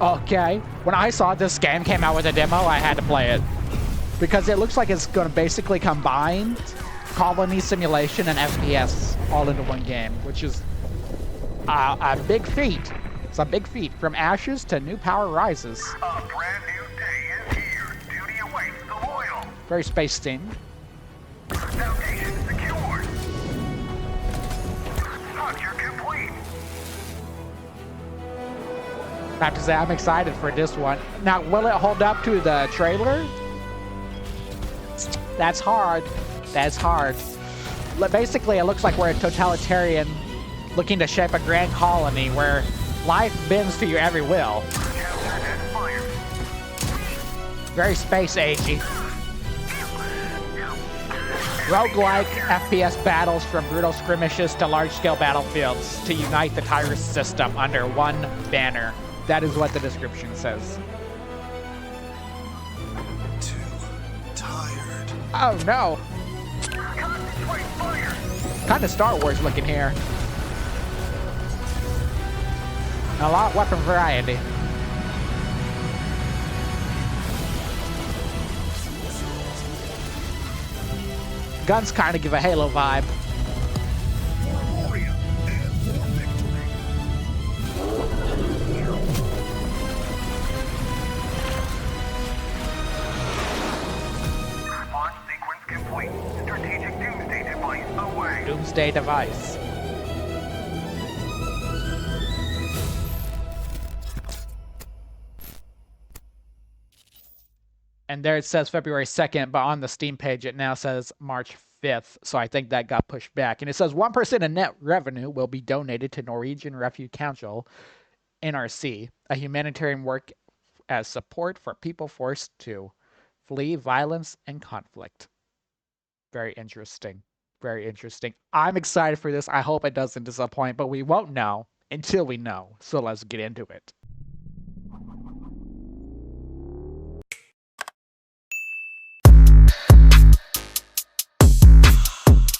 Okay. When I saw this game came out with a demo, I had to play it. Because it looks like it's going to basically combine colony simulation and FPS all into one game, which is a big feat. It's a big feat. From ashes to new power rises. A brand new day is here. Duty awaits the loyal. Very space themed. Foundation secured. Structure complete. I have to say, I'm excited for this one. Now, will it hold up to the trailer? That's hard. That's hard. Basically, it looks like we're a totalitarian looking to shape a grand colony where life bends to your every will. Very space agey. Roguelike FPS battles from brutal skirmishes to large-scale battlefields to unite the Tyris system under one banner. That is what the description says. Too tired. Oh no! Kind of Star Wars looking here. A lot of weapon variety. Guns kind of give a Halo vibe. Launch sequence complete. Strategic doomsday device away. Doomsday device. And there it says February 2nd, but on the Steam page it now says March 5th, so I think that got pushed back. And it says 1% of net revenue will be donated to Norwegian Refugee Council, NRC, a humanitarian work as support for people forced to flee violence and conflict. Very interesting. Very interesting. I'm excited for this. I hope it doesn't disappoint, but we won't know until we know. So let's get into it.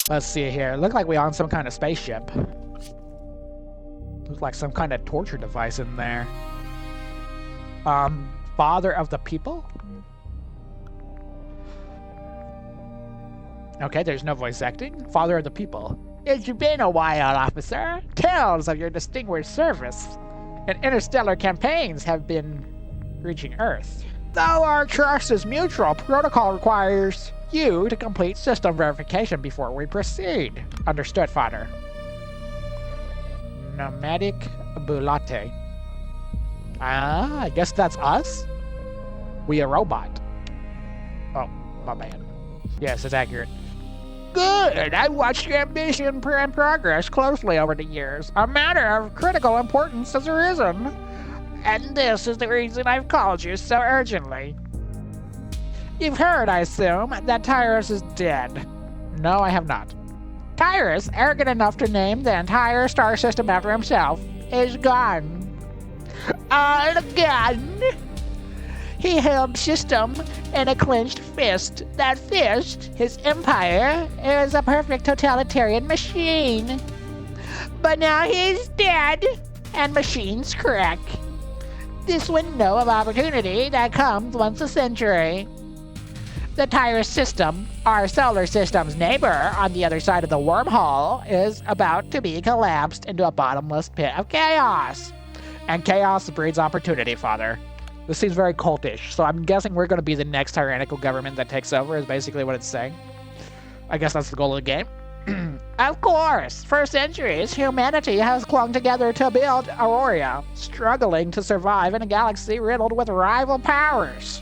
Let's see here. Look like we're on some kind of spaceship. Looks like some kind of torture device in there. Father of the people? Okay, there's no voice acting. Father of the people. It's been a while, officer. Tales of your distinguished service and interstellar campaigns have been reaching Earth. Though our trust is mutual, protocol requires you to complete system verification before we proceed. Understood, Father. Nomadic Bulate. Ah, I guess that's us? We a robot. Oh, my bad. Yes, it's accurate. Good! I watched your ambition and progress closely over the years. A matter of critical importance has arisen. And this is the reason I've called you so urgently. You've heard, I assume, that Tyris is dead. No, I have not. Tyris, arrogant enough to name the entire star system after himself, is gone. All gone. He held system in a clenched fist. That fist, his empire, is a perfect totalitarian machine. But now he's dead, and machines crack. This window of opportunity that comes once a century. The Tyris system, our solar system's neighbor on the other side of the wormhole, is about to be collapsed into a bottomless pit of chaos. And chaos breeds opportunity, Father. This seems very cultish, so I'm guessing we're going to be the next tyrannical government that takes over, is basically what it's saying. I guess that's the goal of the game. Of course, for centuries, humanity has clung together to build Aurora, struggling to survive in a galaxy riddled with rival powers.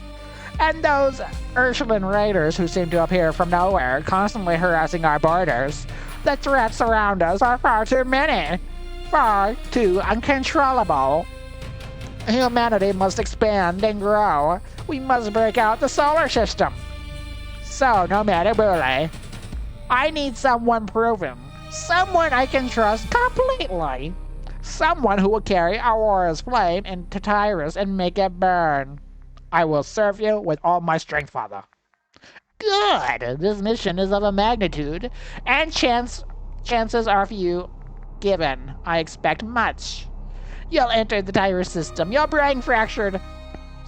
And those Ursula's raiders who seem to appear from nowhere, constantly harassing our borders. The threats around us are far too many, far too uncontrollable. Humanity must expand and grow. We must break out the solar system. So, Nomadic Bule, I need someone proven. Someone I can trust completely. Someone who will carry Aurora's flame into Tyris and make it burn. I will serve you with all my strength, Father. Good! This mission is of a magnitude, and chances are few given. I expect much. You'll enter the Tyris System. You'll bring fractured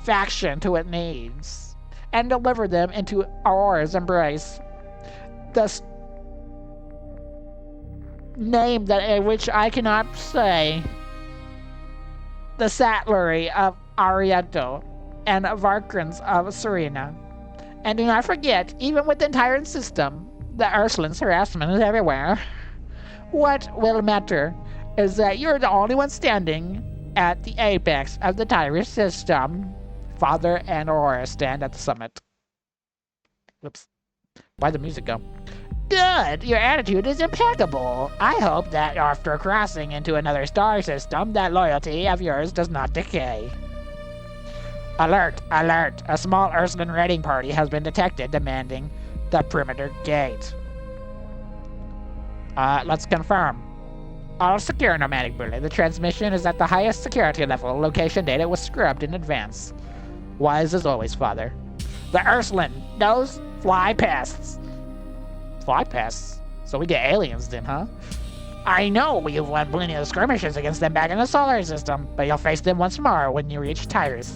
faction to its needs and deliver them into Aurora's embrace. The name that which I cannot say. The Sattlery of Ariento and Varkrans of Serena. And do not forget, even with the entire system, the Ursulans' harassment is everywhere. What will matter is that you're the only one standing at the apex of the Tyris System. Father and Aurora stand at the summit. Whoops. Why'd the music go? Good! Your attitude is impeccable. I hope that after crossing into another star system, that loyalty of yours does not decay. Alert! Alert! A small Ursulan raiding party has been detected demanding the perimeter gate. Let's confirm. All secure, Nomadic Bule. The transmission is at the highest security level. Location data was scrubbed in advance. Wise as always, Father. The Ursulan, those fly pests. Fly pests? So we get aliens then, huh? I know we've won plenty of skirmishes against them back in the solar system, but you'll face them once more when you reach Tyris.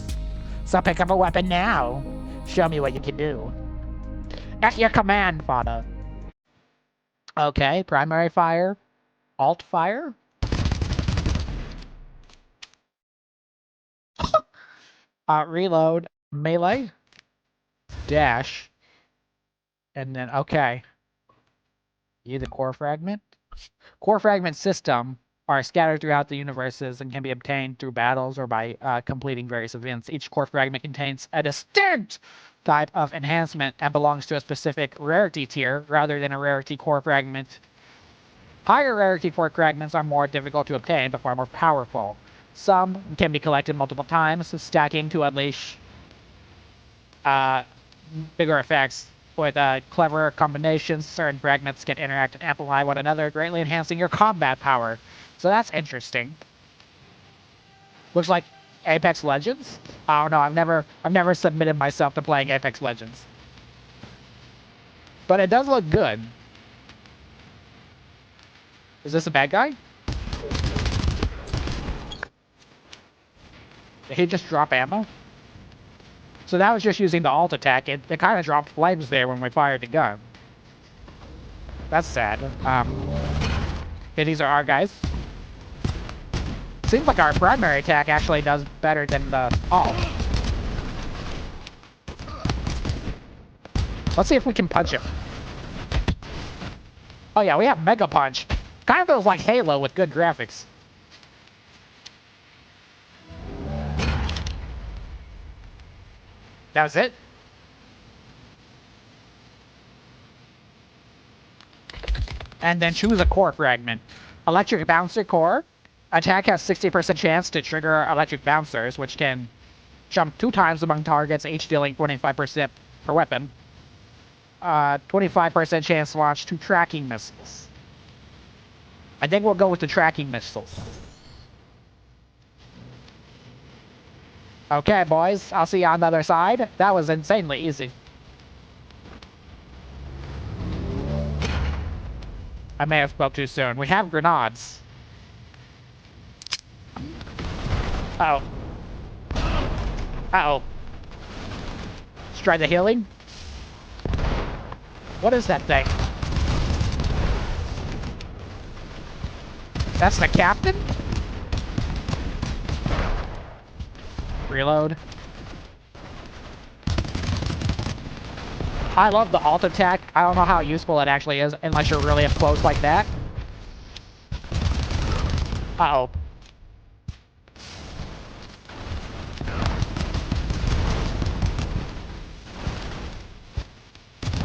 So pick up a weapon now. Show me what you can do. At your command, Father. Okay, primary fire. Alt fire? Reload. Melee. Dash. And then, okay. The core fragment. Core fragment system are scattered throughout the universes and can be obtained through battles or by completing various events. Each core fragment contains a distinct type of enhancement and belongs to a specific rarity tier rather than a rarity core fragment. Higher rarity core fragments are more difficult to obtain but far more powerful. Some can be collected multiple times, stacking to unleash bigger effects. With clever combinations, certain fragments can interact and amplify one another, greatly enhancing your combat power. So that's interesting. Looks like Apex Legends? I don't know, I've never submitted myself to playing Apex Legends. But it does look good. Is this a bad guy? Did he just drop ammo? So that was just using the alt attack. It kind of dropped flames there when we fired the gun. That's sad. Okay, these are our guys. Seems like our primary attack actually does better than the alt. Let's see if we can punch him. Oh yeah, we have Mega Punch. Kind of feels like Halo with good graphics. That was it? And then choose a core fragment. Electric Bouncer Core. Attack has 60% chance to trigger electric bouncers, which can jump 2 times among targets, each dealing 25% per weapon. 25% chance to launch 2 tracking missiles. I think we'll go with the tracking missiles. Okay, boys, I'll see you on the other side. That was insanely easy. I may have spoke too soon. We have grenades. Uh-oh. Uh-oh. Let's try the healing. What is that thing? That's the captain? Reload. I love the alt attack. I don't know how useful it actually is unless you're really up close like that. Uh-oh.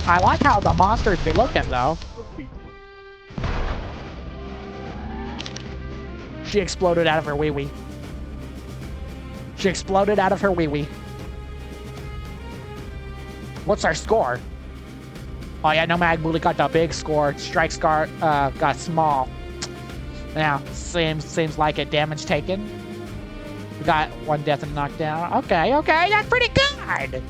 I like how the monsters be looking though. She exploded out of her wee-wee. She exploded out of her wee-wee. What's our score? Oh yeah, Nomadic Bule got the big score. Strike Scar got small. Now, seems like it. Damage taken. We got 1 death and knockdown. Okay, that's pretty good.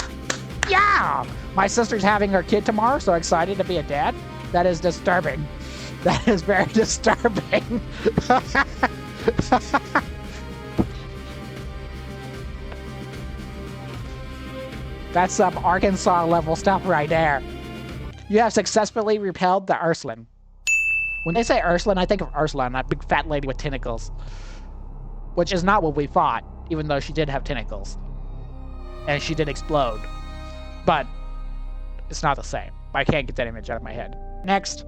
Yeah! My sister's having her kid tomorrow, so excited to be a dad. That is disturbing. That is very disturbing. That's some Arkansas level stuff right there. You have successfully repelled the Ursuline. When they say Ursuline, I think of Ursula, that big fat lady with tentacles. Which is not what we fought, even though she did have tentacles. And she did explode. But it's not the same. I can't get that image out of my head. Next.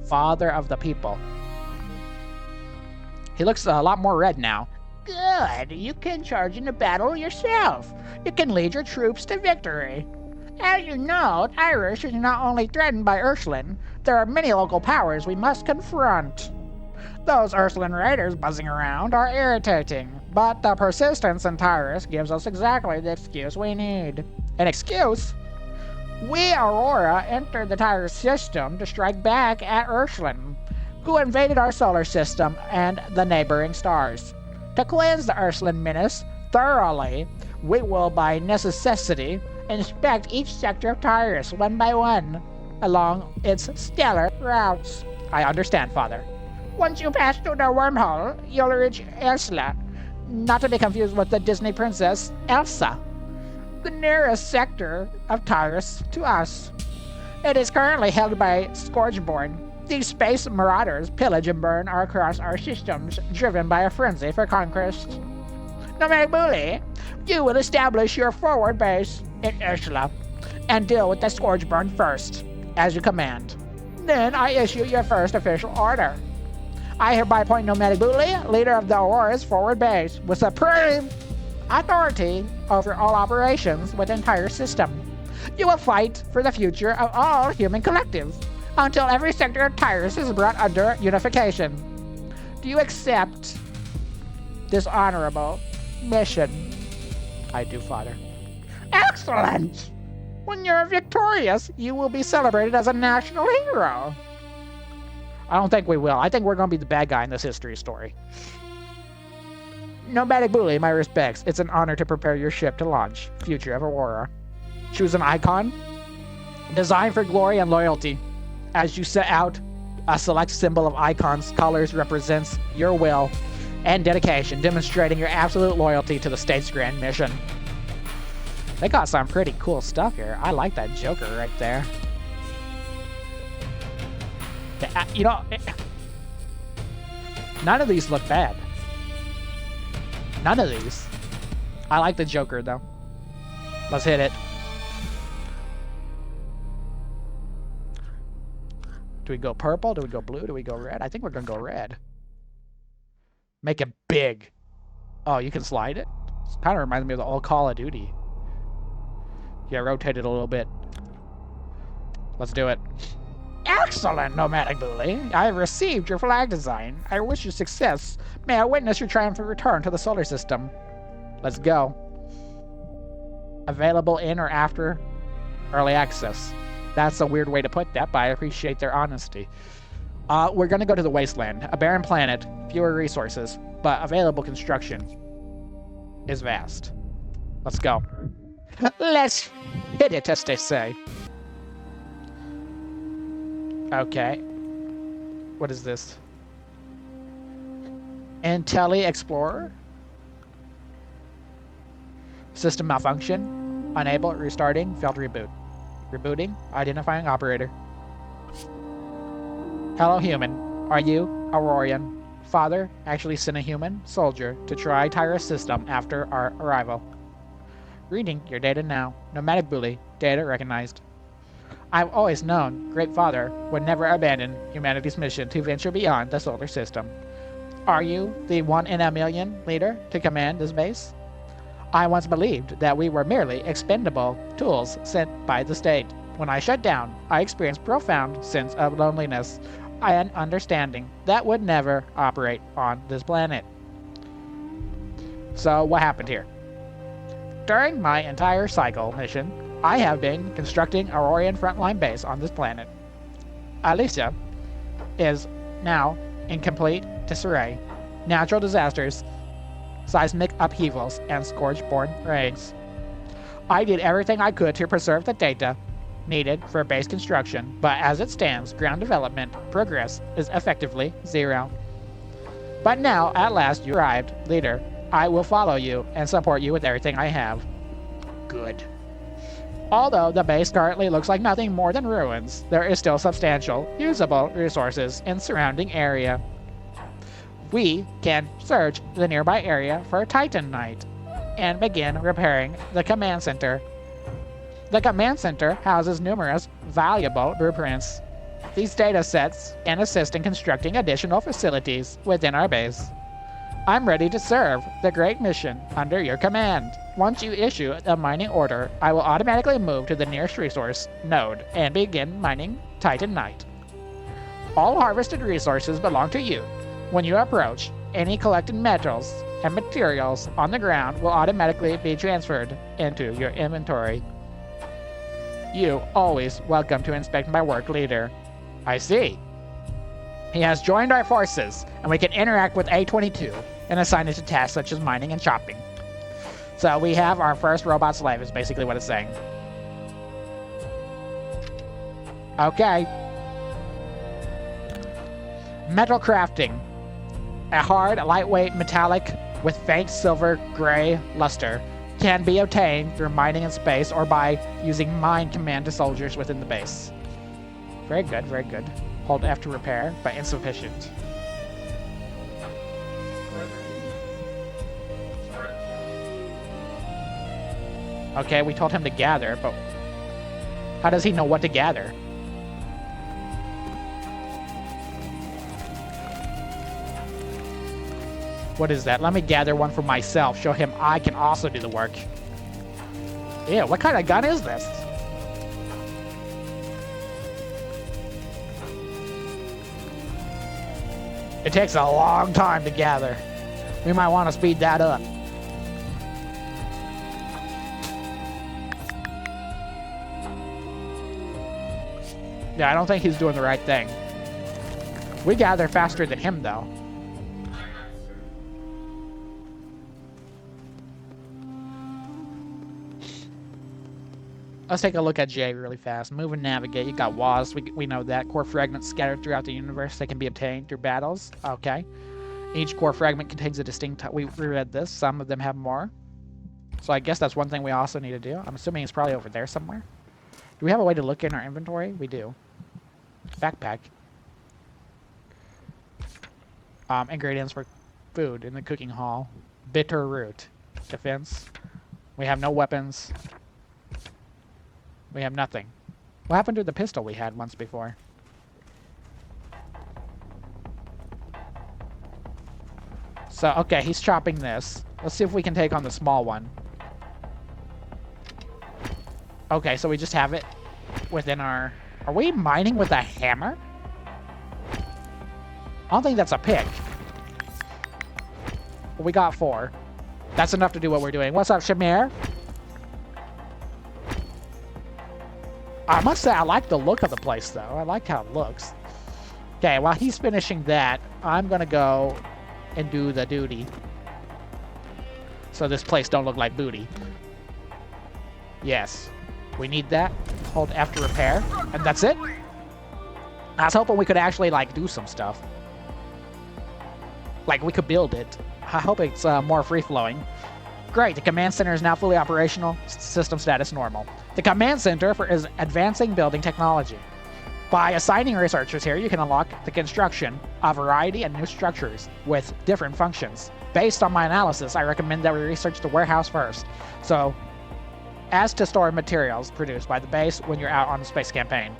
Father of the People. He looks a lot more red now. Good. You can charge into battle yourself. You can lead your troops to victory. As you know, Tyris is not only threatened by Ursuline, there are many local powers we must confront. Those Ursuline raiders buzzing around are irritating, but the persistence in Tyris gives us exactly the excuse we need. An excuse? We, Aurora, entered the Tyris system to strike back at Ursuline, who invaded our solar system and the neighboring stars. To cleanse the Ursuline menace thoroughly, we will by necessity inspect each sector of Tyris one by one, along its stellar routes. I understand, Father. Once you pass through the wormhole, you'll reach Ursula, not to be confused with the Disney princess Elsa, the nearest sector of Tyris to us. It is currently held by Scourgeborn. These space marauders pillage and burn across our systems, driven by a frenzy for conquest. Nomadic Bule, you will establish your forward base in Ursula and deal with the Scourgeborn first, as you command. Then I issue your first official order. I hereby appoint Nomadic Bule, leader of the Aurora's forward base, with supreme authority over all operations within Tyris system. You will fight for the future of all human collectives until every sector of Tyris is brought under unification. Do you accept this honorable mission? I do, Father. Excellent! When you're victorious, you will be celebrated as a national hero. I don't think we will. I think we're going to be the bad guy in this history story. Nomadic Bule, my respects. It's an honor to prepare your ship to launch. Future of Aurora. Choose an icon. Designed for glory and loyalty. As you set out, a select symbol of icons colors represents your will and dedication, demonstrating your absolute loyalty to the state's grand mission. They got some pretty cool stuff here. I like that Joker right there. You know, none of these look bad. None of these. I like the Joker, though. Let's hit it. Do we go purple? Do we go blue? Do we go red? I think we're going to go red. Make it big. Oh, you can slide it? It kind of reminds me of the old Call of Duty. Yeah, rotate it a little bit. Let's do it. Excellent, Nomadic Bule. I have received your flag design. I wish you success. May I witness your triumphant return to the solar system. Let's go. Available in or after early access. That's a weird way to put that, but I appreciate their honesty. We're going to go to the Wasteland. A barren planet, fewer resources, but available construction is vast. Let's go. Let's hit it, as they say. Okay. What is this? Intelli Explorer? System malfunction. Unable, restarting, failed reboot. Rebooting, identifying operator. Hello, human. Are you Aurorian? Father actually sent a human soldier to try Tyris System after our arrival. Reading your data now. Nomadic Bule, data recognized. I've always known Great Father would never abandon humanity's mission to venture beyond the solar system. Are you the one in a million leader to command this base? I once believed that we were merely expendable tools sent by the state. When I shut down, I experienced profound sense of loneliness and understanding that would never operate on this planet. So what happened here? During my entire cycle mission, I have been constructing Aurorian frontline base on this planet. Alicia is now in complete disarray. Natural disasters, seismic upheavals, and Scourgeborn raids. I did everything I could to preserve the data needed for base construction, but as it stands, ground development progress is effectively zero. But now, at last, you arrived, leader. I will follow you and support you with everything I have. Good. Although the base currently looks like nothing more than ruins, there is still substantial, usable resources in surrounding area. We can search the nearby area for Titanite and begin repairing the command center. The command center houses numerous valuable blueprints. These data sets can assist in constructing additional facilities within our base. I'm ready to serve the great mission under your command. Once you issue a mining order, I will automatically move to the nearest resource node and begin mining Titanite. All harvested resources belong to you. When you approach, any collected metals and materials on the ground will automatically be transferred into your inventory. You always welcome to inspect my work, leader. I see. He has joined our forces, and we can interact with A22 and assign it to tasks such as mining and chopping. So we have our first robot slave, is basically what it's saying. Okay. Metal crafting. A hard, lightweight metallic with faint silver gray luster can be obtained through mining in space or by using mine command to soldiers within the base. Very good, very good. Hold F to repair, but insufficient. Okay, we told him to gather, but how does he know what to gather? What is that? Let me gather one for myself. Show him I can also do the work. Ew, what kind of gun is this? It takes a long time to gather. We might want to speed that up. Yeah, I don't think he's doing the right thing. We gather faster than him, though. Let's take a look at J really fast. Move and navigate. You got WASP. We know that. Core fragments scattered throughout the universe. They can be obtained through battles. Okay. Each core fragment contains a distinct type. We read this. Some of them have more. So I guess that's one thing we also need to do. I'm assuming it's probably over there somewhere. Do we have a way to look in our inventory? We do. Backpack. Ingredients for food in the cooking hall. Bitter root. Defense. We have no weapons. We have nothing. What happened to the pistol we had once before? So, okay, he's chopping this. Let's see if we can take on the small one. Okay, so we just have it within our... Are we mining with a hammer? I don't think that's a pick. But we got 4. That's enough to do what we're doing. What's up, Shamir? I must say, I like the look of the place, though. I like how it looks. Okay, while he's finishing that, I'm going to go and do the duty. So this place don't look like booty. Yes. We need that. Hold F to repair. And that's it. I was hoping we could actually, like, do some stuff. Like, we could build it. I hope it's more free-flowing. Great, the command center is now fully operational. System status normal. The command center is advancing building technology. By assigning researchers here, you can unlock the construction of a variety of new structures with different functions. Based on my analysis, I recommend that we research the warehouse first. So, as to store materials produced by the base when you're out on the space campaign.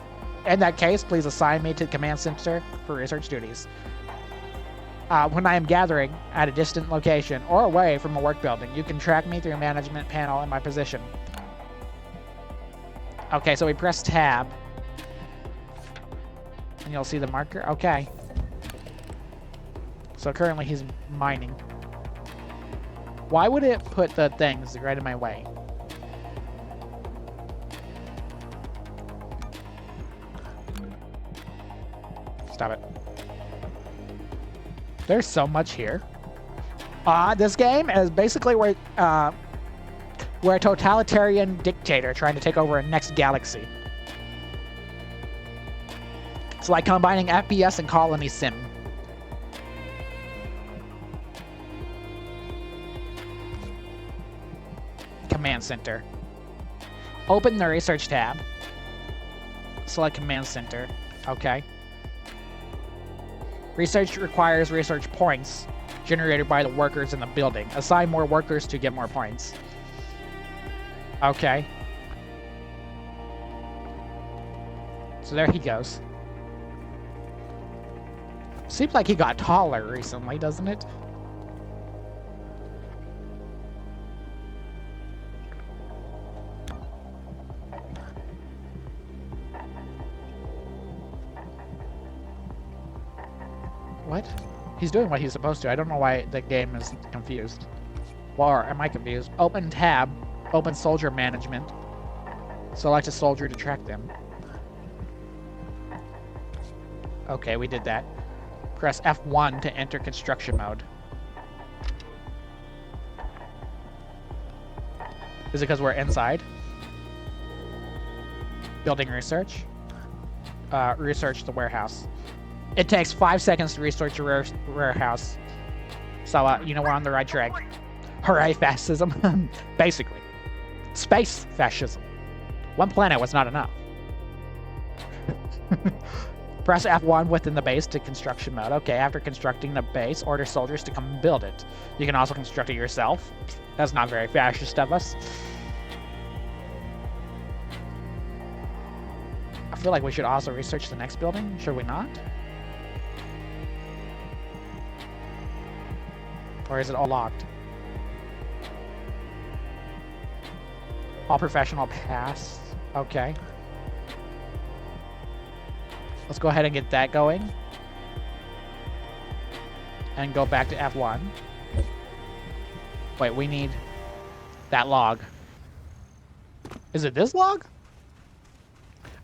In that case, please assign me to the command center for research duties. When I am gathering at a distant location or away from a work building, you can track me through a management panel in my position. Okay, so we press tab. And you'll see the marker. Okay. So currently he's mining. Why would it put the things right in my way? Stop it. There's so much here. This game is basically where we're a totalitarian dictator trying to take over a next galaxy. It's like combining FPS and colony sim. Command center. Open the research tab. Select command center. Okay. Research requires research points generated by the workers in the building. Assign more workers to get more points. Okay. So there he goes. Seems like he got taller recently, doesn't it? What? He's doing what he's supposed to. I don't know why the game is confused. Or am I confused? Open tab. Open soldier management. Select a soldier to track them. Okay, we did that. Press F1 to enter construction mode. Is it because we're inside? Building research. Research the warehouse. It takes 5 seconds to research a warehouse. So, you know, we're on the right track. Hooray, fascism. Basically. Space fascism. One planet was not enough. Press F1 within the base to construction mode. Okay, after constructing the base, order soldiers to come build it. You can also construct it yourself. That's not very fascist of us. I feel like we should also research the next building. Should we not? Or is it all locked? All professional pass. Okay. Let's go ahead and get that going. And go back to F1. Wait, we need that log. Is it this log?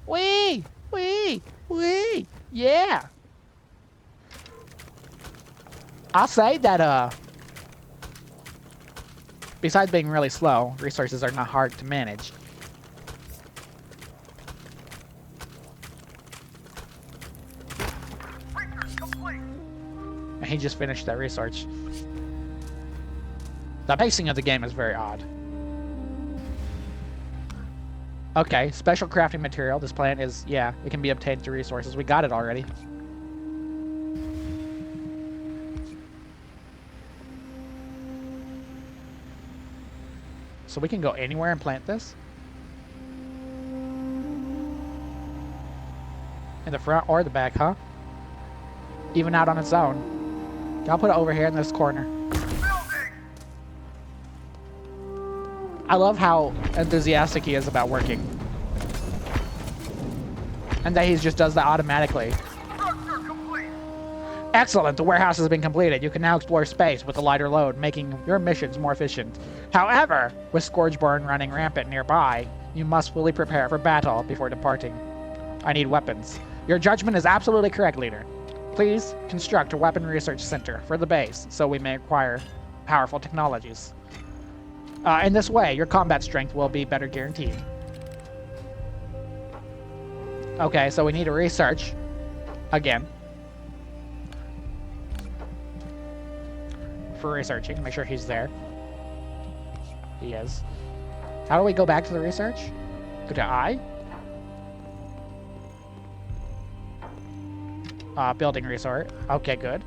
Wee! Yeah! I'll say that, besides being really slow, resources are not hard to manage. And he just finished that research. The pacing of the game is very odd. Okay, special crafting material. This plant is, yeah, it can be obtained through resources. We got it already. So we can go anywhere and plant this? In the front or the back, huh? Even out on its own. I'll put it over here in this corner. I love how enthusiastic he is about working. And that he just does that automatically. Excellent, the warehouse has been completed. You can now explore space with a lighter load, making your missions more efficient. However, with Scourgeborn running rampant nearby, you must fully prepare for battle before departing. I need weapons. Your judgment is absolutely correct, leader. Please construct a weapon research center for the base so we may acquire powerful technologies. In this way, your combat strength will be better guaranteed. Okay, so we need to research again. For researching, make sure he's there. He is. How do we go back to the research? Go to I. Building resort. Okay, good.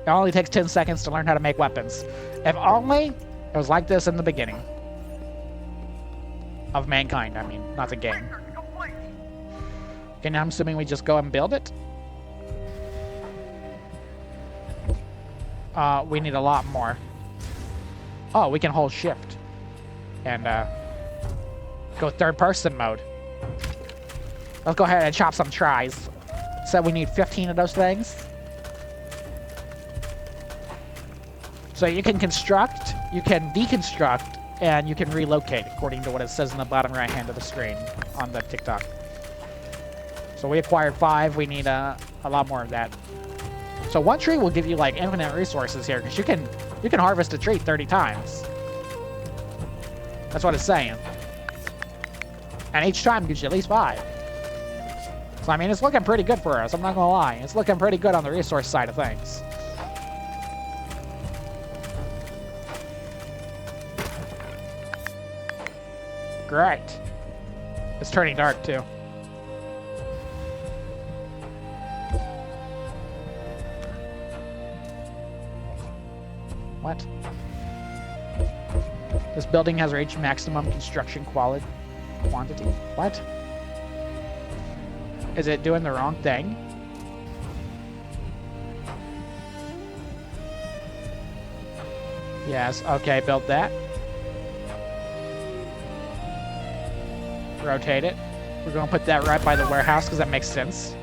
It only takes 10 seconds to learn how to make weapons. If only it was like this in the beginning. Of mankind, I mean, not the game. Okay, now I'm assuming we just go and build it. We need a lot more. Oh, we can hold shift. And, go third person mode. Let's go ahead and chop some tries. So we need 15 of those things. So you can construct, you can deconstruct, and you can relocate according to what it says in the bottom right hand of the screen on the TikTok. So we acquired 5. We need a lot more of that. So one tree will give you like infinite resources here because you can harvest a tree 30 times. That's what it's saying. And each time gives you at least 5. So I mean, it's looking pretty good for us. I'm not gonna lie. It's looking pretty good on the resource side of things. Great. It's turning dark, too. What? This building has reached maximum construction quantity. What? Is it doing the wrong thing? Yes, okay, build that. Rotate it. We're gonna put that right by the warehouse because that makes sense.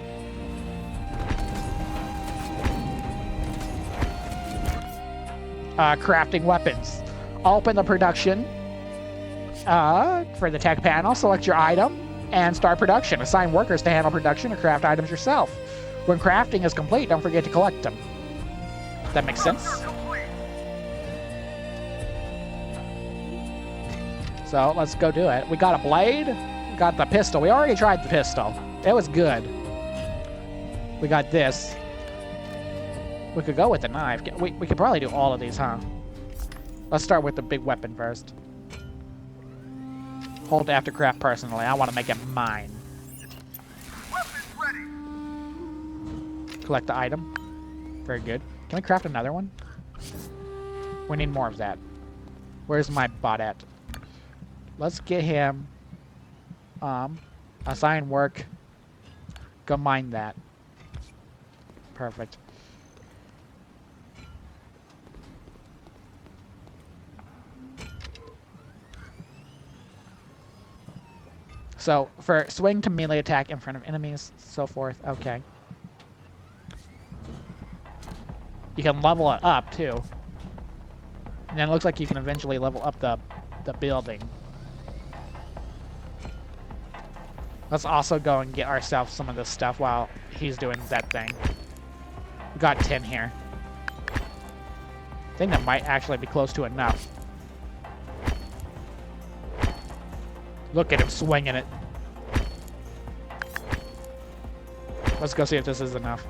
Crafting weapons. Open the production for the tech panel. Select your item and start production. Assign workers to handle production or craft items yourself. When crafting is complete, don't forget to collect them. That makes sense. So let's go do it. We got a blade. We got the pistol. We already tried the pistol. It was good. We got this. We could go with the knife. We could probably do all of these, huh? Let's start with the big weapon first. Hold after craft personally. I want to make it mine. Weapons ready. Collect the item. Very good. Can we craft another one? We need more of that. Where's my bot at? Let's get him. Assign work. Go mine that. Perfect. So, for swing to melee attack in front of enemies, so forth. Okay. You can level it up, too. And then it looks like you can eventually level up the building. Let's also go and get ourselves some of this stuff while he's doing that thing. We got 10 here. I think that might actually be close to enough. Look at him swinging it. Let's go see if this is enough.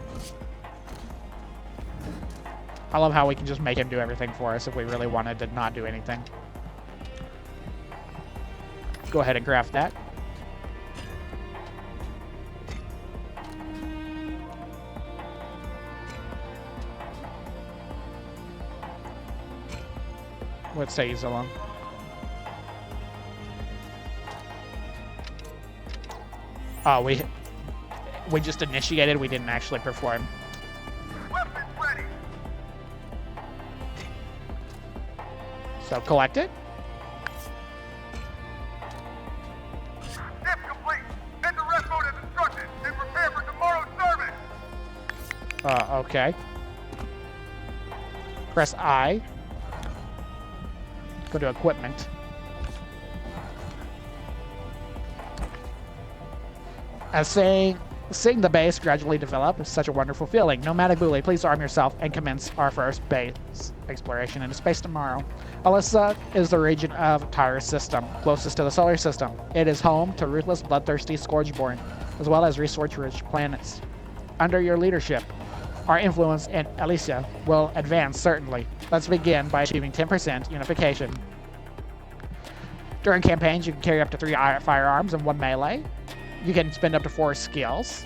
I love how we can just make him do everything for us if we really wanted to not do anything. Go ahead and craft that. Let's say he's alone. Oh, we just initiated. We didn't actually perform. Weapons ready. So collect it. Step complete. Enter rest mode as instructed and prepare for tomorrow's service. Okay. Press I. Go to equipment. As seeing the base gradually develop is such a wonderful feeling. Nomadic Bule, please arm yourself and commence our first base exploration into space tomorrow. Alyssa is the region of Tyris System, closest to the solar system. It is home to ruthless, bloodthirsty Scourgeborn, as well as resource-rich planets. Under your leadership, our influence in Elysia will advance, certainly. Let's begin by achieving 10% unification. During campaigns, you can carry up to 3 firearms and 1 melee. You can spend up to 4 skills.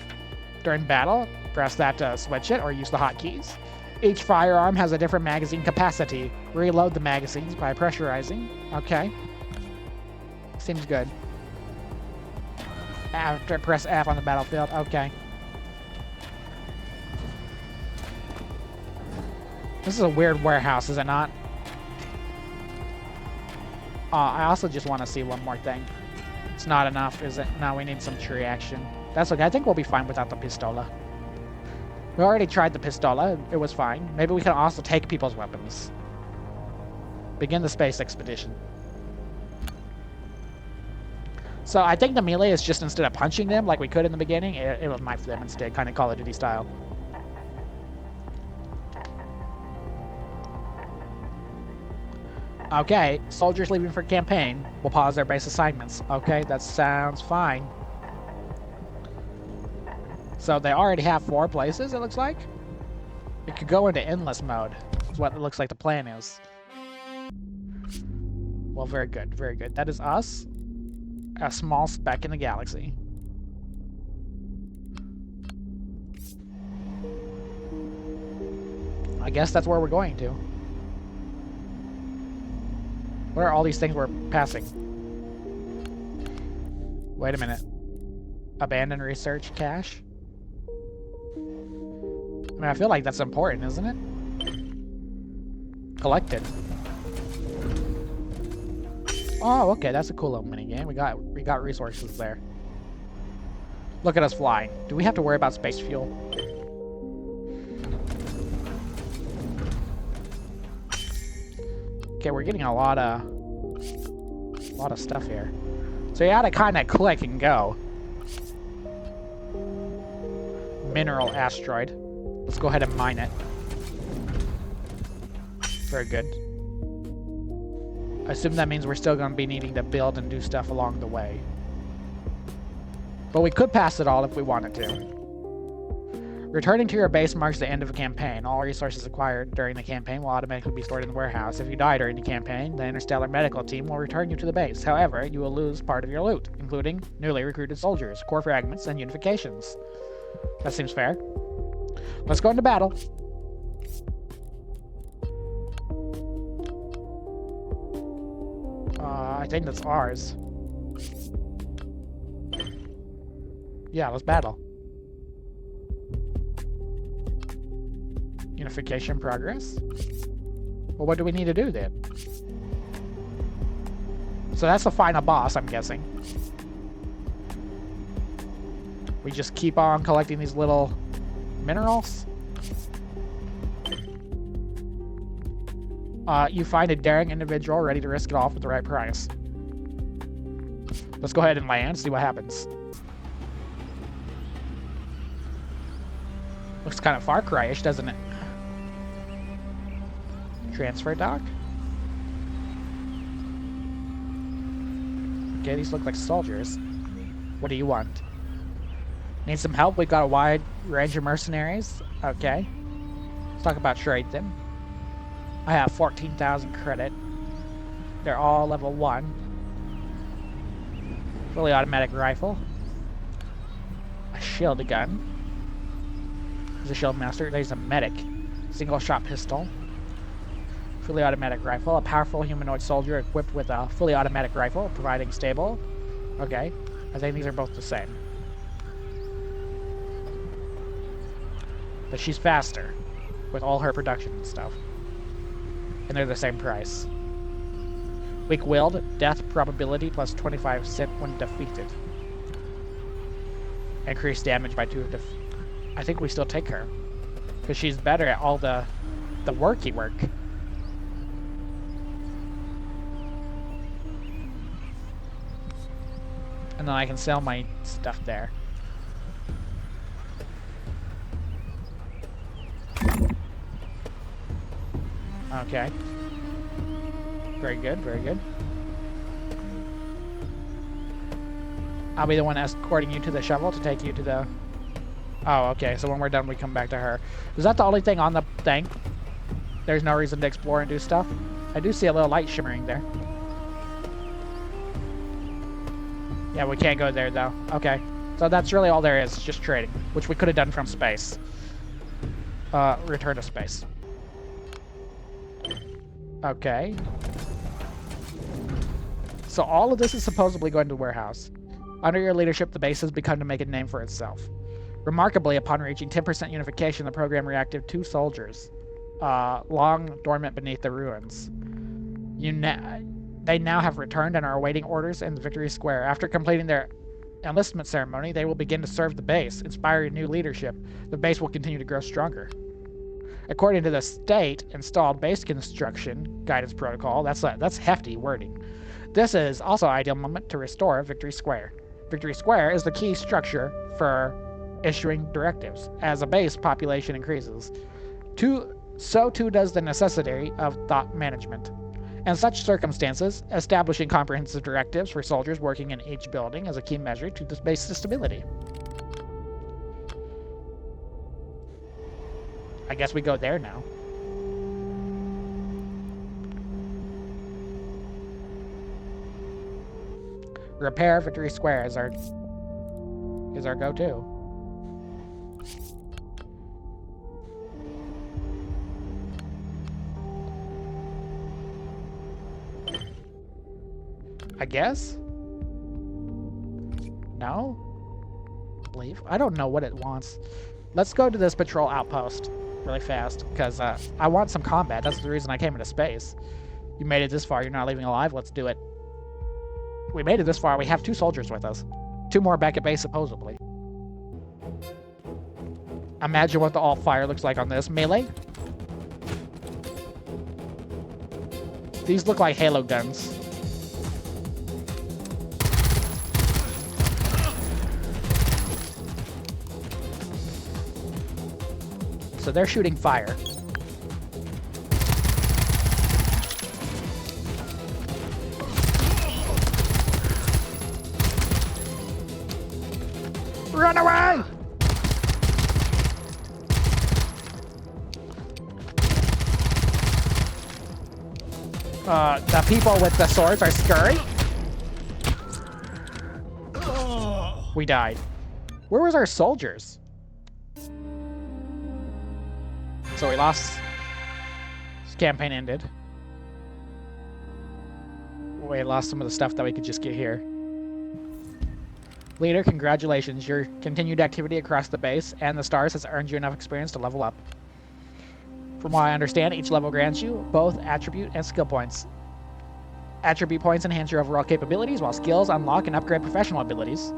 During battle, press that to switch it or use the hotkeys. Each firearm has a different magazine capacity. Reload the magazines by pressurizing. Okay. Seems good. After press F on the battlefield. Okay. This is a weird warehouse, is it not? I also just want to see one more thing. It's not enough, is it? No, we need some tree action. That's okay. I think we'll be fine without the pistola. We already tried the pistola. It was fine. Maybe we can also take people's weapons. Begin the space expedition. So I think the melee is just instead of punching them like we could in the beginning, it will knife them instead, kind of Call of Duty style. Okay, soldiers leaving for campaign will pause their base assignments. Okay, that sounds fine. So they already have 4 places, it looks like. It could go into endless mode, is what it looks like the plan is. Well, very good, very good. That is us. a small speck in the galaxy. I guess that's where we're going to. What are all these things we're passing? Wait a minute. Abandoned research cache? I mean, I feel like that's important, isn't it? Collected. Oh, okay, that's a cool little minigame. We got resources there. Look at us flying. Do we have to worry about space fuel? Okay, we're getting a lot of stuff here. So you gotta kind of click and go. Mineral asteroid. Let's go ahead and mine it. Very good. I assume that means we're still going to be needing to build and do stuff along the way. But we could pass it all if we wanted to. Returning to your base marks the end of a campaign. All resources acquired during the campaign will automatically be stored in the warehouse. If you die during the campaign, the Interstellar Medical Team will return you to the base. However, you will lose part of your loot, including newly recruited soldiers, core fragments, and unifications. That seems fair. Let's go into battle. I think that's ours. Yeah, let's battle. Unification progress? Well, what do we need to do then? So that's the final boss, I'm guessing. We just keep on collecting these little minerals. You find a daring individual ready to risk it all for the right price. Let's go ahead and land, see what happens. Looks kind of Far Cry-ish, doesn't it? Transfer dock? Okay, these look like soldiers. What do you want? Need some help? We've got a wide range of mercenaries. Okay. Let's talk about trade then. I have 14,000 credit. They're all level 1. Fully automatic rifle. A shield gun. There's a shield master. There's a medic. Single shot pistol. Fully automatic rifle. A powerful humanoid soldier equipped with a fully automatic rifle, providing stable. Okay. I think these are both the same. But she's faster with all her production and stuff. And they're the same price. Weak-willed, death probability plus 25% when defeated. Increased damage by 2 if I think we still take her. Because she's better at all the worky work. And then I can sell my stuff there. Okay. Very good, very good. I'll be the one escorting you to the shovel to take you to the... Oh, okay, so when we're done, we come back to her. Is that the only thing on the thing? There's no reason to explore and do stuff? I do see a little light shimmering there. Yeah, we can't go there, though. Okay. So that's really all there is, just trading, which we could have done from space. Return to space. Okay. So all of this is supposedly going to the warehouse. Under your leadership, the base has begun to make a name for itself. Remarkably, upon reaching 10% unification, the program reacted 2 soldiers, long dormant beneath the ruins. They now have returned and are awaiting orders in the Victory Square. After completing their enlistment ceremony, they will begin to serve the base, inspiring new leadership. The base will continue to grow stronger. According to the state-installed base construction guidance protocol, that's hefty wording. This is also an ideal moment to restore Victory Square. Victory Square is the key structure for issuing directives. As a base population increases, so too does the necessity of thought management. In such circumstances, establishing comprehensive directives for soldiers working in each building is a key measure to the base's stability. I guess we go there now. Repair Victory Square is our go-to. I guess? No? Leave? I don't know what it wants. Let's go to this patrol outpost really fast, because I want some combat. That's the reason I came into space. You made it this far, you're not leaving alive, let's do it. We made it this far, we have 2 soldiers with us. 2 more back at base, supposedly. Imagine what the alt-fire looks like on this. Melee? These look like Halo guns. So they're shooting fire. Run away! The people with the swords are scurry. We died. Where was our soldiers? So we lost. This campaign ended. We lost some of the stuff that we could just get here. Leader, congratulations. Your continued activity across the base and the stars has earned you enough experience to level up. From what I understand, each level grants you both attribute and skill points. Attribute points enhance your overall capabilities, while skills unlock and upgrade professional abilities.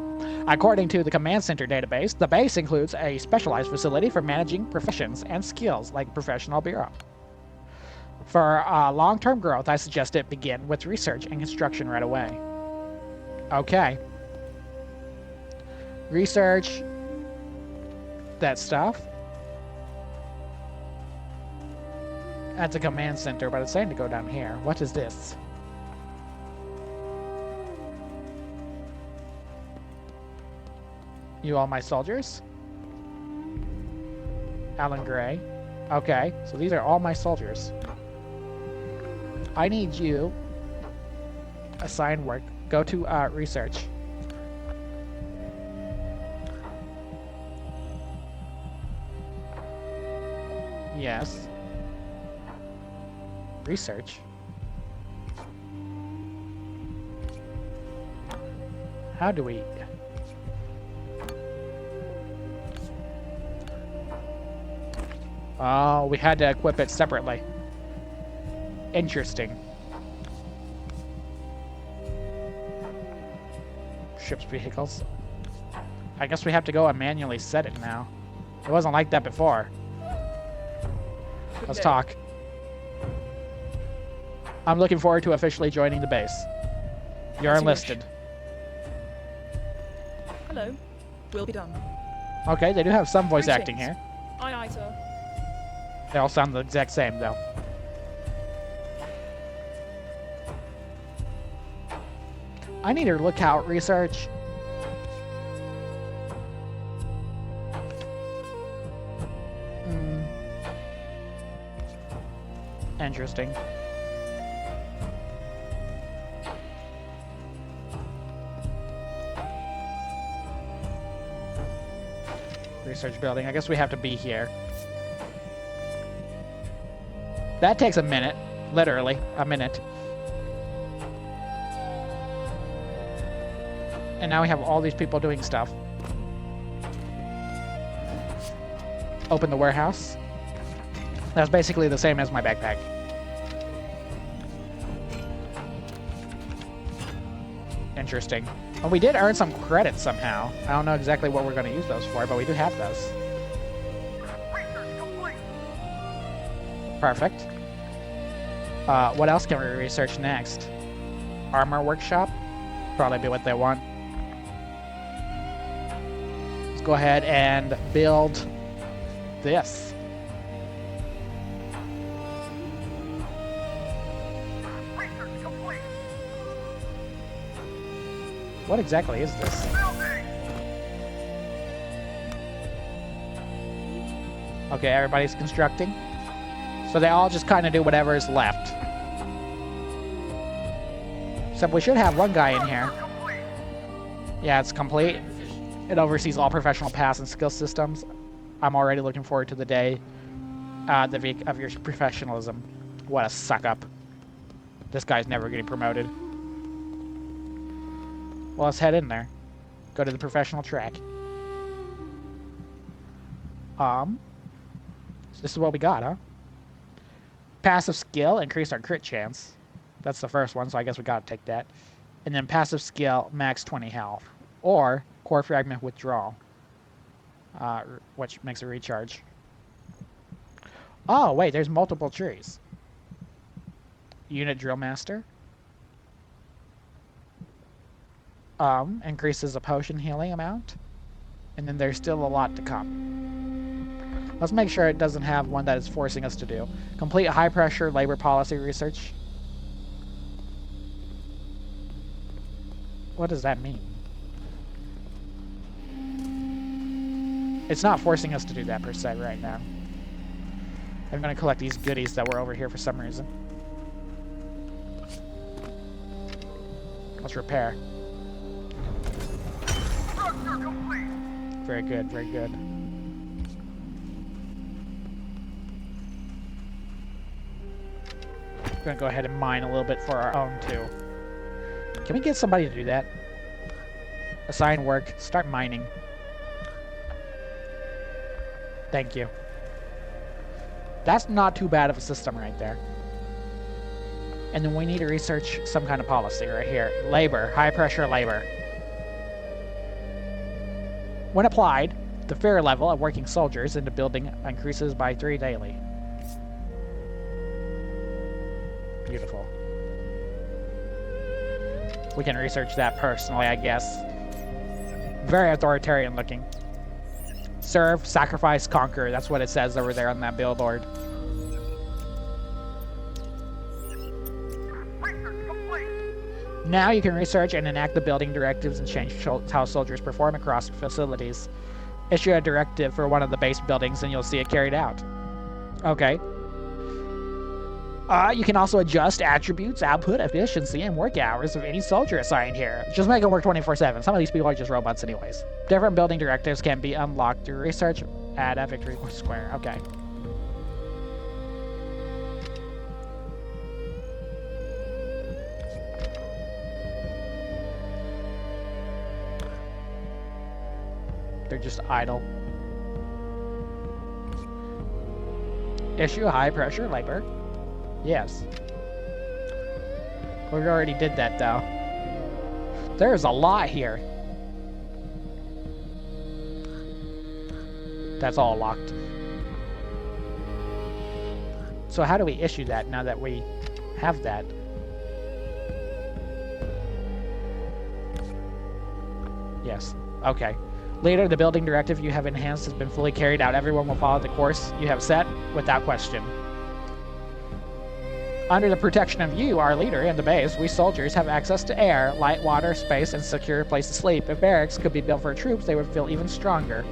According to the Command Center database, the base includes a specialized facility for managing professions and skills like Professional Bureau. For long-term growth, I suggest it begin with research and construction right away. Okay. Research that stuff. That's a command center, but it's saying to go down here. What is this? You all my soldiers? Alan Gray. Okay, so these are all my soldiers. I need you. Assign work. Go to research. Yes. Research. How do we... Oh, we had to equip it separately. Interesting. Ships, vehicles. I guess we have to go and manually set it now. It wasn't like that before. Let's talk. I'm looking forward to officially joining the base. You're enlisted. Hello. Will be done. Okay, they do have some voice Greetings. acting here. Aye, aye, sir. They all sound the exact same, though. I need to look out research. Interesting. Research building. I guess we have to be here. That takes a minute. Literally, a minute. And now we have all these people doing stuff. Open the warehouse. That's basically the same as my backpack. Interesting. Well, we did earn some credits somehow. I don't know exactly what we're going to use those for, but we do have those. Research complete. Perfect. What else can we research next? Armor workshop? Probably be what they want. Let's go ahead and build this. Research complete. What exactly is this? Building. Okay, everybody's constructing. So they all just kind of do whatever is left. Except we should have one guy in here. Complete. Yeah, it's complete. It oversees all professional pass and skill systems. I'm already looking forward to the day of your professionalism. What a suck up. This guy's never getting promoted. Well, let's head in there. Go to the professional track. This is what we got, huh? Passive skill, increase our crit chance. That's the first one, so I guess we gotta take that. And then passive skill, max 20 health. Or core fragment withdrawal, which makes a recharge. Oh, wait, there's multiple trees. Unit drill master. Increases a potion healing amount. And then there's still a lot to come. Let's make sure it doesn't have one that is forcing us to do. Complete high pressure labor policy research. What does that mean? It's not forcing us to do that per se right now. I'm going to collect these goodies that were over here for some reason. Let's repair. Structure complete. Very good, very good. We're going to go ahead and mine a little bit for our own too. Can we get somebody to do that? Assign work, start mining. Thank you. That's not too bad of a system right there. And then we need to research some kind of policy right here. Labor, high pressure labor. When applied, the fear level of working soldiers in the building increases by 3 daily. Beautiful. We can research that personally, I guess. Very authoritarian looking. Serve, sacrifice, conquer. That's what it says over there on that billboard. Research complete. Now you can research and enact the building directives and change how soldiers perform across facilities. Issue a directive for one of the base buildings and you'll see it carried out. Okay. You can also adjust attributes, output, efficiency, and work hours of any soldier assigned here. Just make them work 24/7. Some of these people are just robots anyways. Different building directives can be unlocked through research at a victory square. Okay. They're just idle. Issue high pressure labor. Yes. We already did that, though. There's a lot here. That's all locked. So how do we issue that now that we have that? Yes. Okay. Later, the building directive you have enhanced has been fully carried out. Everyone will follow the course you have set without question. Under the protection of you, our leader, and the base, we soldiers have access to air, light, water, space, and secure place to sleep. If barracks could be built for troops, they would feel even stronger.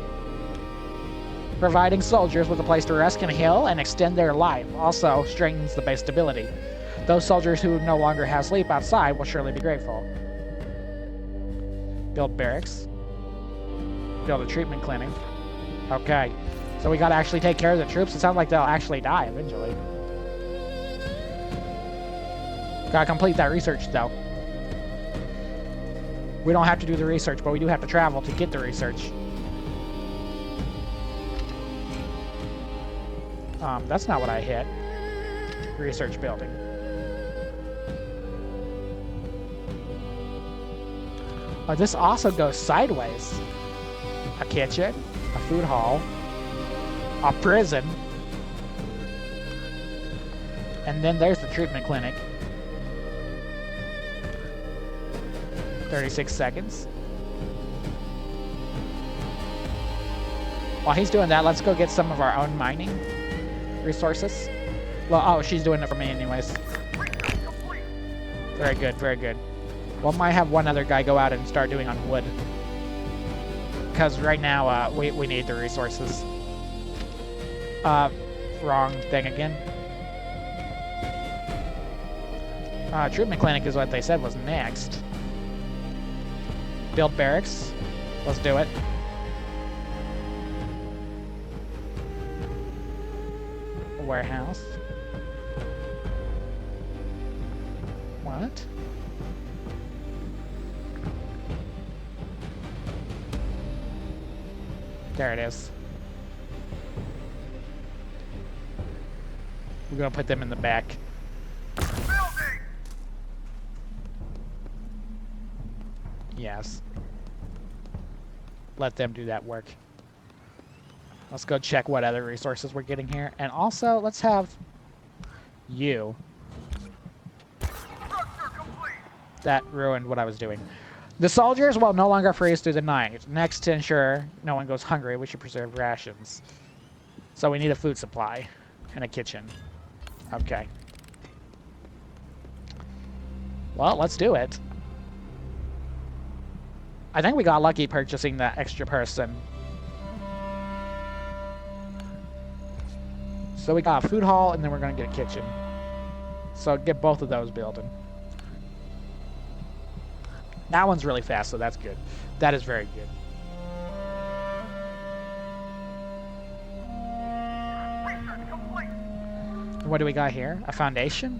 Providing soldiers with a place to rest can heal and extend their life. Also strengthens the base stability. Those soldiers who no longer have sleep outside will surely be grateful. Build barracks. Build a treatment clinic. Okay. So we gotta actually take care of the troops. It sounds like they'll actually die eventually. Gotta complete that research, though. We don't have to do the research, but we do have to travel to get the research. That's not what I hit. Research building. Oh, this also goes sideways. A kitchen, a food hall, a prison, and then there's the treatment clinic. 36 seconds. While he's doing that, let's go get some of our own mining resources. Well, oh, she's doing it for me anyways. Very good, very good. Well, might have one other guy go out and start doing on wood. Because right now, we need the resources. Wrong thing again. Treatment clinic is what they said was next. Build barracks. Let's do it. Warehouse. What? There it is. We're gonna put them in the back. Building! Yes. Let them do that work. Let's go check what other resources we're getting here. And also, let's have you. Structure complete! That ruined what I was doing. The soldiers will no longer freeze through the night. Next, to ensure no one goes hungry, we should preserve rations. So we need a food supply and a kitchen. Okay. Well, let's do it. I think we got lucky purchasing that extra person. So we got a food hall, and then we're going to get a kitchen. So get both of those building. That one's really fast, so that's good. That is very good. Research complete! What do we got here? A foundation?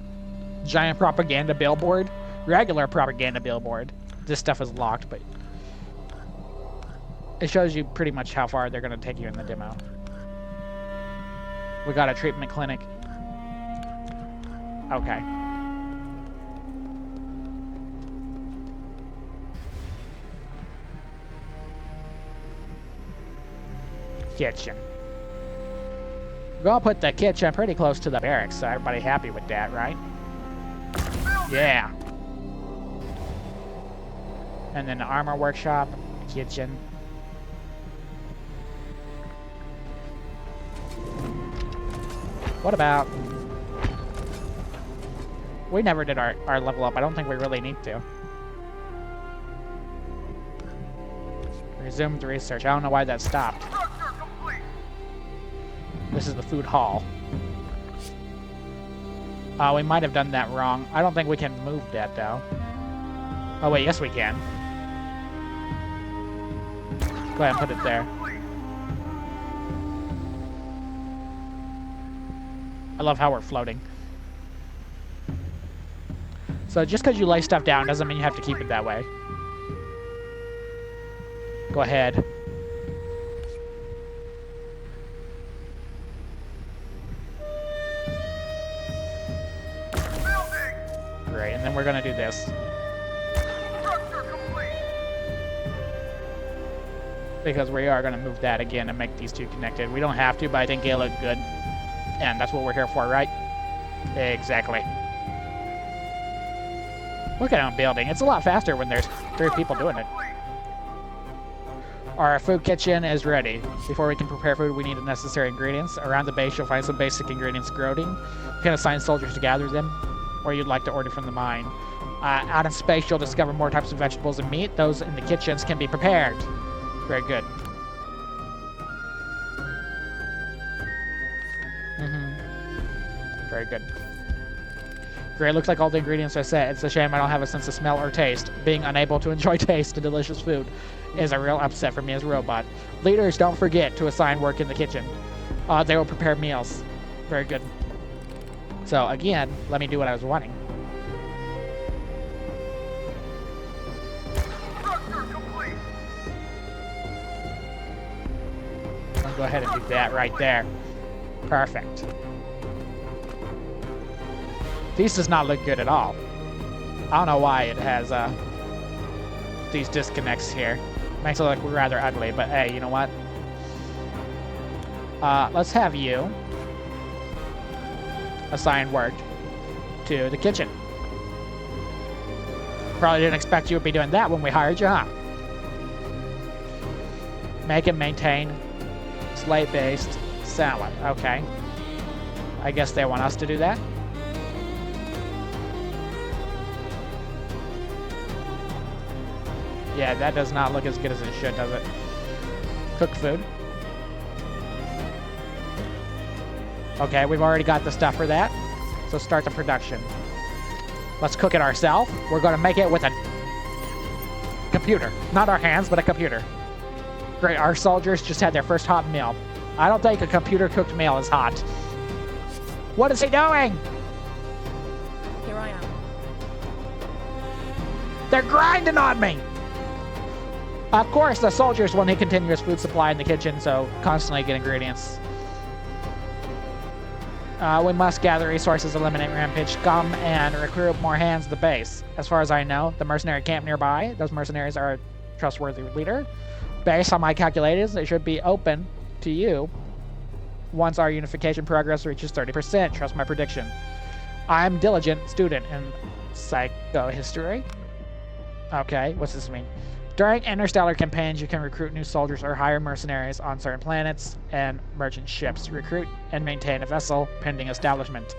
Giant propaganda billboard? Regular propaganda billboard. This stuff is locked, but it shows you pretty much how far they're going to take you in the demo. We got a treatment clinic. Okay. Kitchen. We're gonna put the kitchen pretty close to the barracks, so everybody happy with that, right? Yeah. And then the armor workshop, kitchen. What about... We never did our level up. I don't think we really need to. Resumed research. I don't know why that stopped. Structure complete! This is the food hall. We might have done that wrong. I don't think we can move that, though. Oh, wait, yes we can. Go ahead and put it there. I love how we're floating. So just because you lay stuff down doesn't mean you have to keep it that way. Go ahead. Building! Great, and then we're gonna do this. Structure complete! Because we are gonna move that again and make these two connected. We don't have to, but I think it'll look good. And that's what we're here for, right? Exactly. Look at them building. It's a lot faster when there's 3 people doing it. Our food kitchen is ready. Before we can prepare food, we need the necessary ingredients. Around the base, you'll find some basic ingredients growing. You can assign soldiers to gather them, or you'd like to order from the mine. Out in space, you'll discover more types of vegetables and meat. Those in the kitchens can be prepared. Very good. Very good. Great, looks like all the ingredients are set. It's a shame I don't have a sense of smell or taste. Being unable to enjoy taste of delicious food is a real upset for me as a robot. Leaders, don't forget to assign work in the kitchen. They will prepare meals. Very good. So, again, let me do what I was wanting. Structure complete! I'm gonna go ahead and do that right there. Perfect. This does not look good at all. I don't know why it has these disconnects here. Makes it look rather ugly, but hey, you know what? Let's have you assign work to the kitchen. Probably didn't expect you would be doing that when we hired you, huh? Make and maintain slate-based salad. Okay. I guess they want us to do that. Yeah, that does not look as good as it should, does it? Cook food. Okay, we've already got the stuff for that. So start the production. Let's cook it ourselves. We're going to make it with a computer. Not our hands, but a computer. Great, our soldiers just had their first hot meal. I don't think a computer-cooked meal is hot. What is he doing? Here I am. They're grinding on me! Of course, the soldiers will need continuous food supply in the kitchen, so constantly get ingredients. We must gather resources, eliminate rampage scum, and recruit more hands to the base. As far as I know, the mercenary camp nearby. Those mercenaries are a trustworthy leader. Based on my calculations, it should be open to you once our unification progress reaches 30%. Trust my prediction. I'm diligent student in psychohistory. Okay, what's this mean? During interstellar campaigns, you can recruit new soldiers or hire mercenaries on certain planets and merchant ships. Recruit and maintain a vessel pending establishment.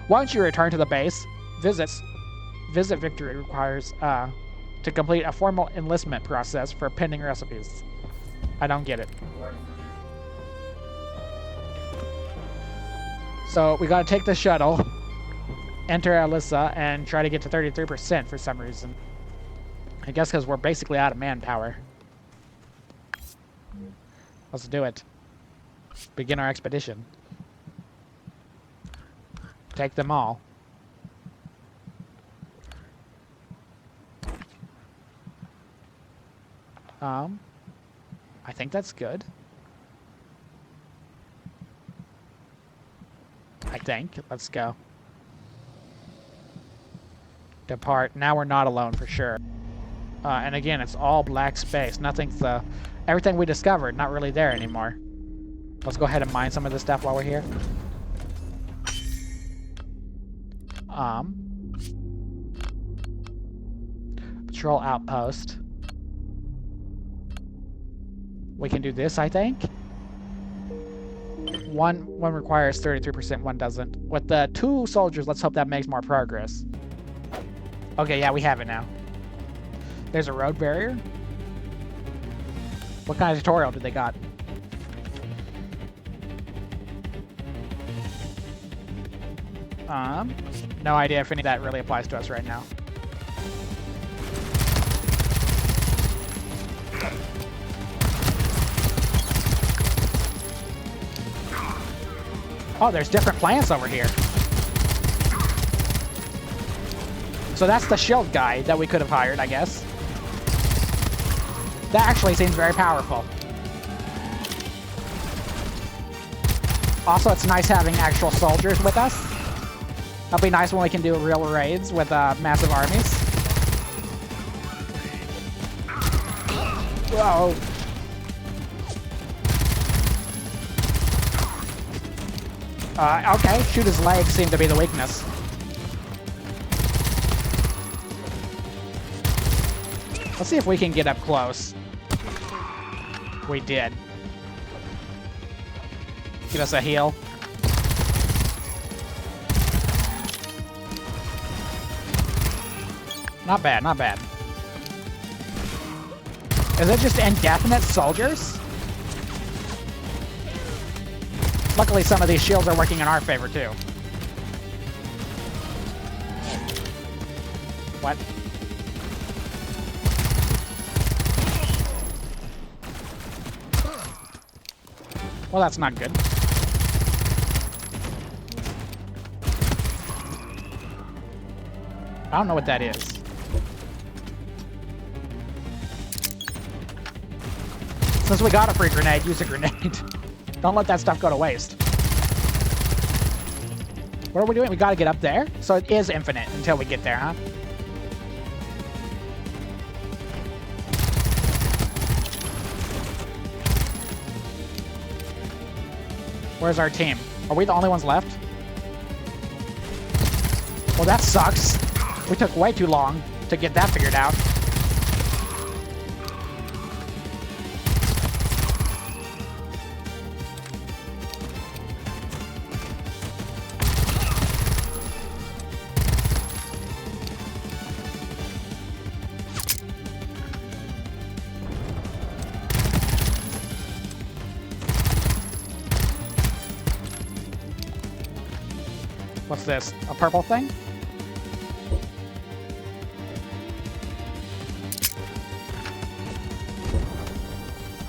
Once you return to the base, visit victory requires to complete a formal enlistment process for pending recipes. I don't get it. So we gotta take the shuttle, enter Alyssa, and try to get to 33% for some reason. I guess because we're basically out of manpower. Let's do it. Begin our expedition. Take them all. I think that's good. I think. Let's go. Depart. Now we're not alone for sure. And again, it's all black space. Nothing's everything we discovered, not really there anymore. Let's go ahead and mine some of this stuff while we're here. Patrol outpost. We can do this, I think. One requires 33%, one doesn't. With the 2 soldiers, let's hope that makes more progress. Okay, yeah, we have it now. There's a road barrier. What kind of tutorial did they got? No idea if any of that really applies to us right now. Oh, there's different plants over here. So that's the shield guy that we could have hired, I guess. That actually seems very powerful. Also, it's nice having actual soldiers with us. That'll be nice when we can do real raids with massive armies. Whoa. Okay, shoot his legs seem to be the weakness. Let's see if we can get up close. We did. Give us a heal. Not bad, not bad. Is it just indefinite soldiers? Luckily, some of these shields are working in our favor, too. What? Well, that's not good. I don't know what that is. Since we got a free grenade, use a grenade. Don't let that stuff go to waste. What are we doing? We gotta get up there? So it is infinite until we get there, huh? Where's our team? Are we the only ones left? Well, that sucks. We took way too long to get that figured out. What's this? A purple thing?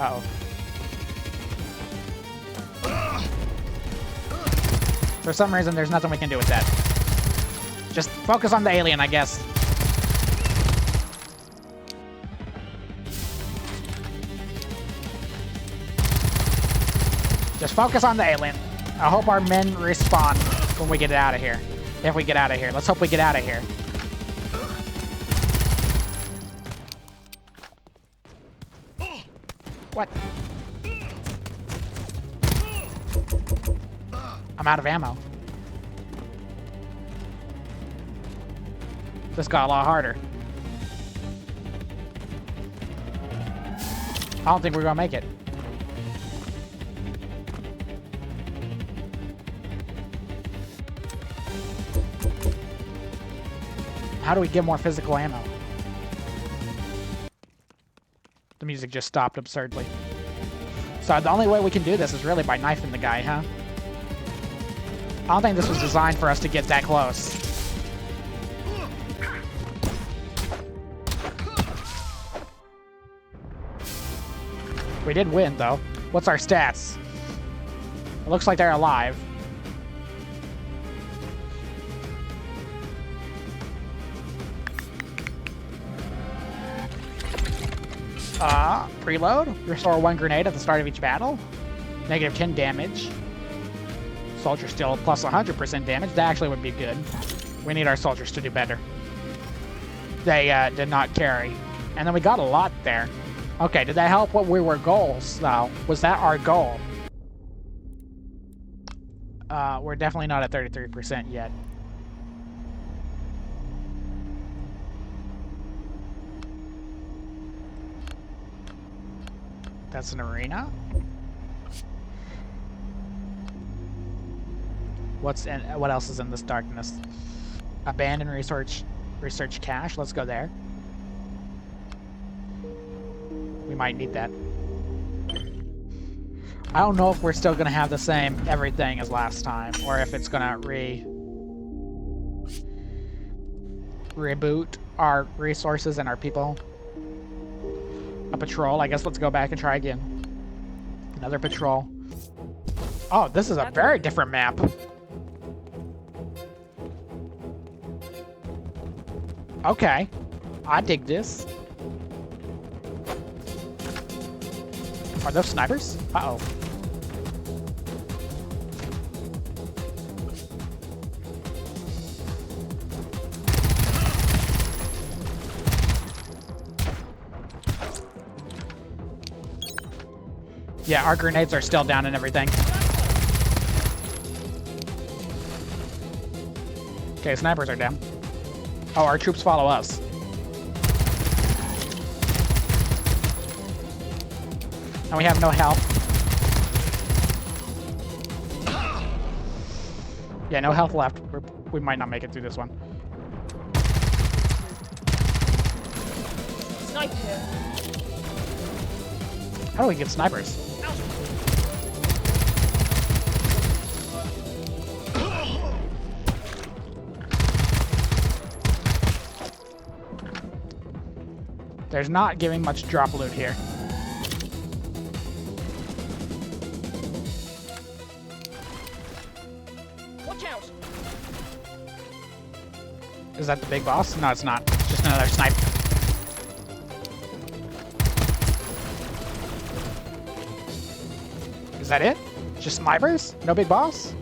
Uh-oh. For some reason, there's nothing we can do with that. Just focus on the alien, I guess. Just focus on the alien. I hope our men respawn when we get out of here. If we get out of here. Let's hope we get out of here. What? I'm out of ammo. This got a lot harder. I don't think we're gonna make it. How do we get more physical ammo? The music just stopped absurdly. So the only way we can do this is really by knifing the guy, huh? I don't think this was designed for us to get that close. We did win, though. What's our stats? It looks like they're alive. Preload. Restore 1 grenade at the start of each battle. Negative 10 damage. Soldier still plus 100% damage. That actually would be good. We need our soldiers to do better. They did not carry. And then we got a lot there. Okay, did that help what we were goals, though? Was that our goal? We're definitely not at 33% yet. That's an arena. What else is in this darkness? Abandoned research cache. Let's go there. We might need that. I don't know if we're still gonna have the same everything as last time, or if it's gonna reboot our resources and our people. A patrol. I guess let's go back and try again. Another patrol. Oh, this is a very different map. Okay. I dig this. Are those snipers? Uh-oh. Yeah, our grenades are still down and everything. Okay, snipers are down. Oh, our troops follow us. And we have no health. Yeah, no health left. We might not make it through this one. Sniper here. How do we get snipers? There's not giving much drop loot here. Watch out! Is that the big boss? No, it's not. It's just another snipe. Is that it? Just snipers? No big boss?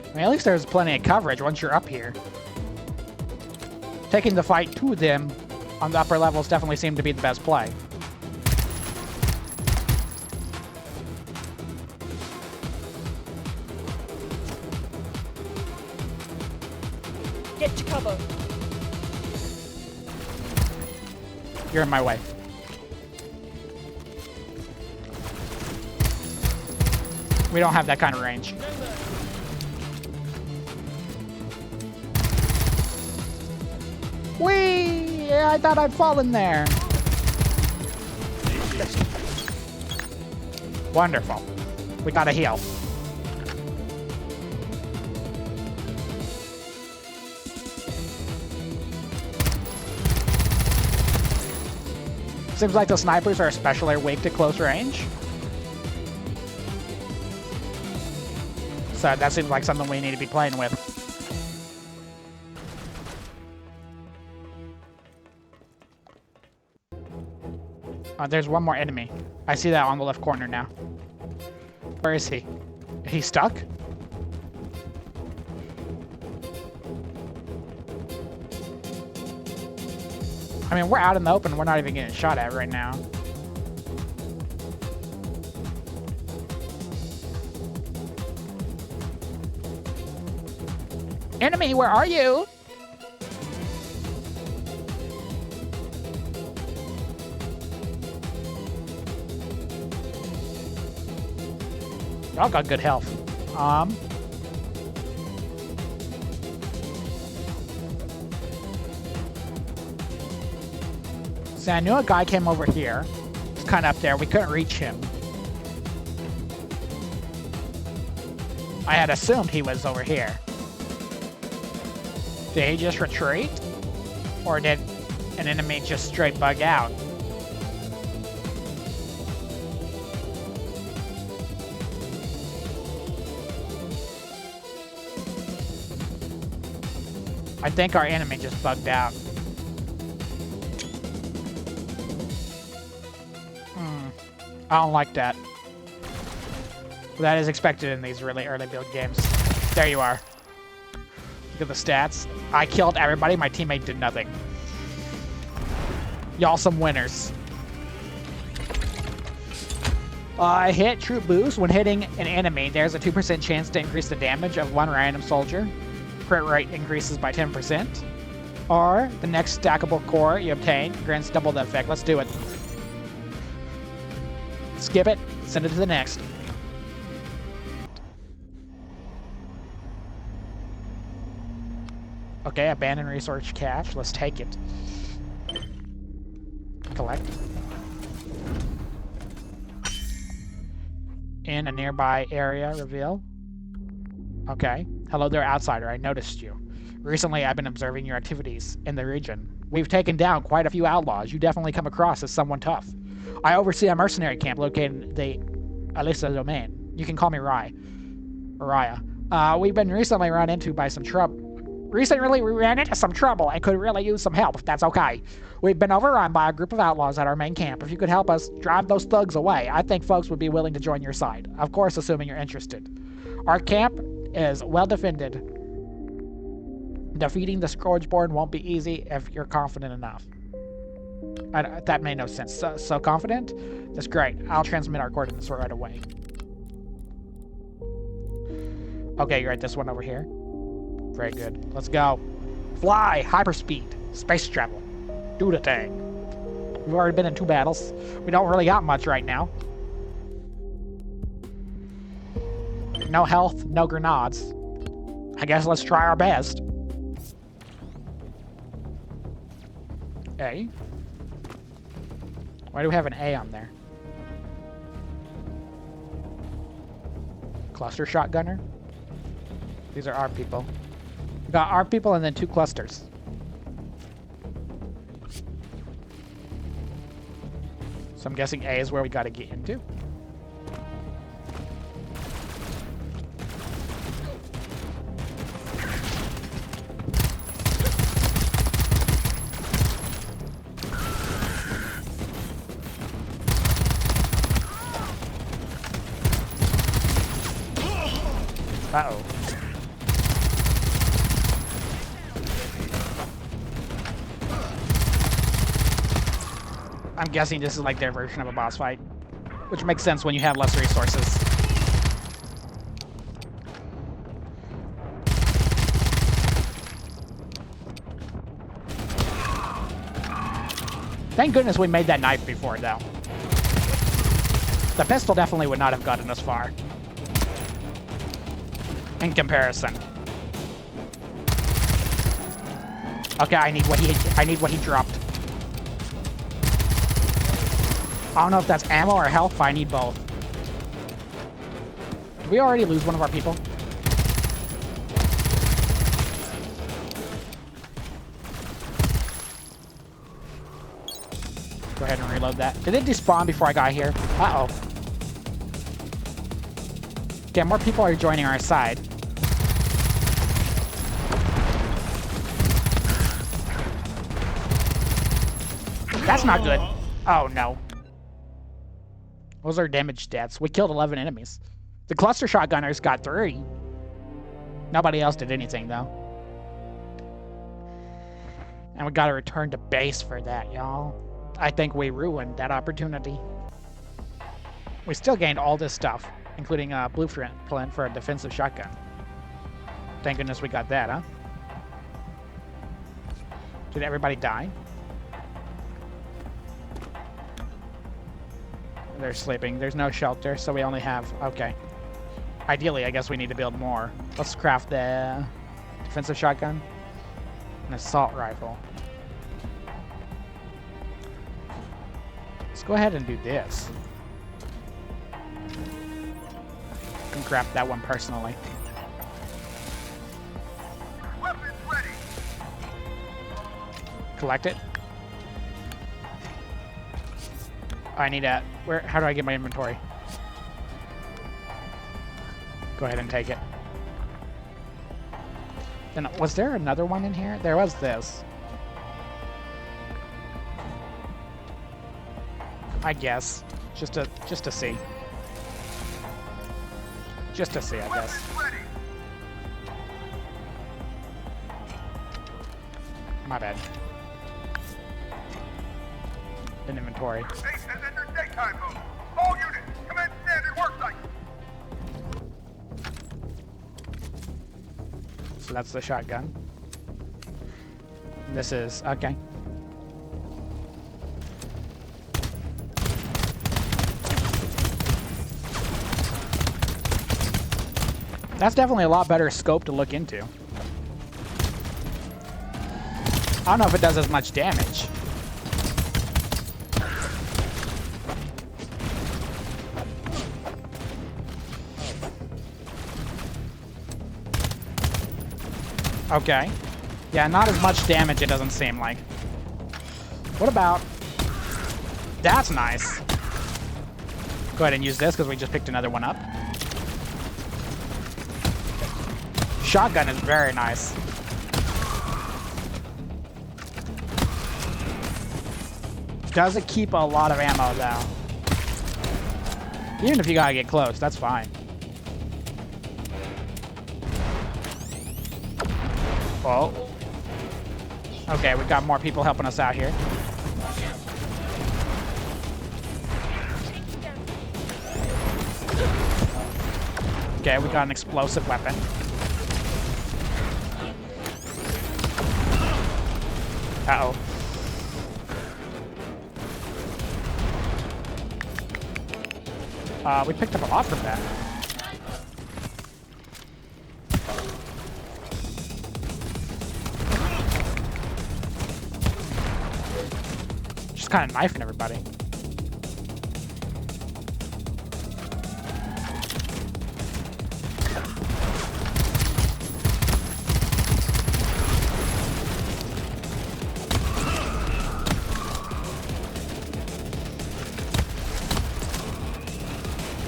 I mean, at least there's plenty of coverage once you're up here. Taking the fight to them on the upper levels definitely seemed to be the best play. Get to cover. You're in my way. We don't have that kind of range. Whee! Yeah, I thought I'd fallen there. Wonderful. We got a heal. Seems like the snipers are especially weak to close range. So that seems like something we need to be playing with. There's one more enemy. I see that on the left corner now. Where is he? Is he stuck? I mean, we're out in the open. We're not even getting shot at right now. Enemy, where are you? Y'all got good health. So I knew a guy came over here. It's kind of up there. We couldn't reach him. I had assumed he was over here. Did he just retreat? Or did an enemy just straight bug out? I think our enemy just bugged out. I don't like that. That is expected in these really early build games. There you are. Look at the stats. I killed everybody. My teammate did nothing. Y'all some winners. Hit troop boost. When hitting an enemy, there's a 2% chance to increase the damage of one random soldier. Crit rate increases by 10%. Or the next stackable core you obtain grants double the effect. Let's do it. Skip it. Send it to the next. Okay, abandoned resource cache. Let's take it. Collect. In a nearby area, reveal. Okay. Hello there, outsider. I noticed you. Recently, I've been observing your activities in the region. We've taken down quite a few outlaws. You definitely come across as someone tough. I oversee a mercenary camp located in the Alisa domain. You can call me Raya. We've been recently run into by some trouble. Recently, we ran into some trouble and could really use some help, if that's okay. We've been overrun by a group of outlaws at our main camp. If you could help us drive those thugs away, I think folks would be willing to join your side. Of course, assuming you're interested. Our camp is well defended. Defeating the Scourgeborn won't be easy if you're confident enough. That made no sense. So confident? That's great. I'll transmit our coordinates right away. Okay, you're at this one over here. Very good. Let's go. Fly! Hyperspeed! Space travel. Do the thing. We've already been in 2 battles. We don't really got much right now. No health, no grenades. I guess let's try our best. A? Why do we have an A on there? Cluster shotgunner? These are our people. We got our people and then 2 clusters. So I'm guessing A is where we gotta get into. Uh-oh. I'm guessing this is like their version of a boss fight, which makes sense when you have less resources. Thank goodness we made that knife before, though. The pistol definitely would not have gotten us far. In comparison. Okay, I need what he dropped. I don't know if that's ammo or health, but I need both. Did we already lose one of our people? Go ahead and reload. reload that. Did it despawn before I got here? Uh-oh. Okay, more people are joining our side. That's not good. Oh, no. Those are damage stats. We killed 11 enemies. The cluster shotgunners got 3. Nobody else did anything, though. And we gotta return to base for that, y'all. I think we ruined that opportunity. We still gained all this stuff, including a blueprint plan for a defensive shotgun. Thank goodness we got that, huh? Did everybody die? They're sleeping. There's no shelter, so we only have... Okay. Ideally, I guess we need to build more. Let's craft the defensive shotgun. An assault rifle. Let's go ahead and do this. I can craft that one personally. Weapons ready. Collect it. I need a... Where? How do I get my inventory? Go ahead and take it. Then was there another one in here? There was this. I guess. Just to see. Just to see, I guess. My bad. In inventory. Base has entered daytime mode. All units, commence standard work site. So that's the shotgun. This is... Okay. That's definitely a lot better scope to look into. I don't know if it does as much damage. Okay. Yeah, not as much damage, it doesn't seem like. What about... That's nice. Go ahead and use this, because we just picked another one up. Shotgun is very nice. Doesn't keep a lot of ammo, though. Even if you gotta get close, that's fine. Oh. Okay, we've got more people helping us out here. Okay, we got an explosive weapon. Uh-oh. We picked up a lot from that. Just kind of knifing everybody.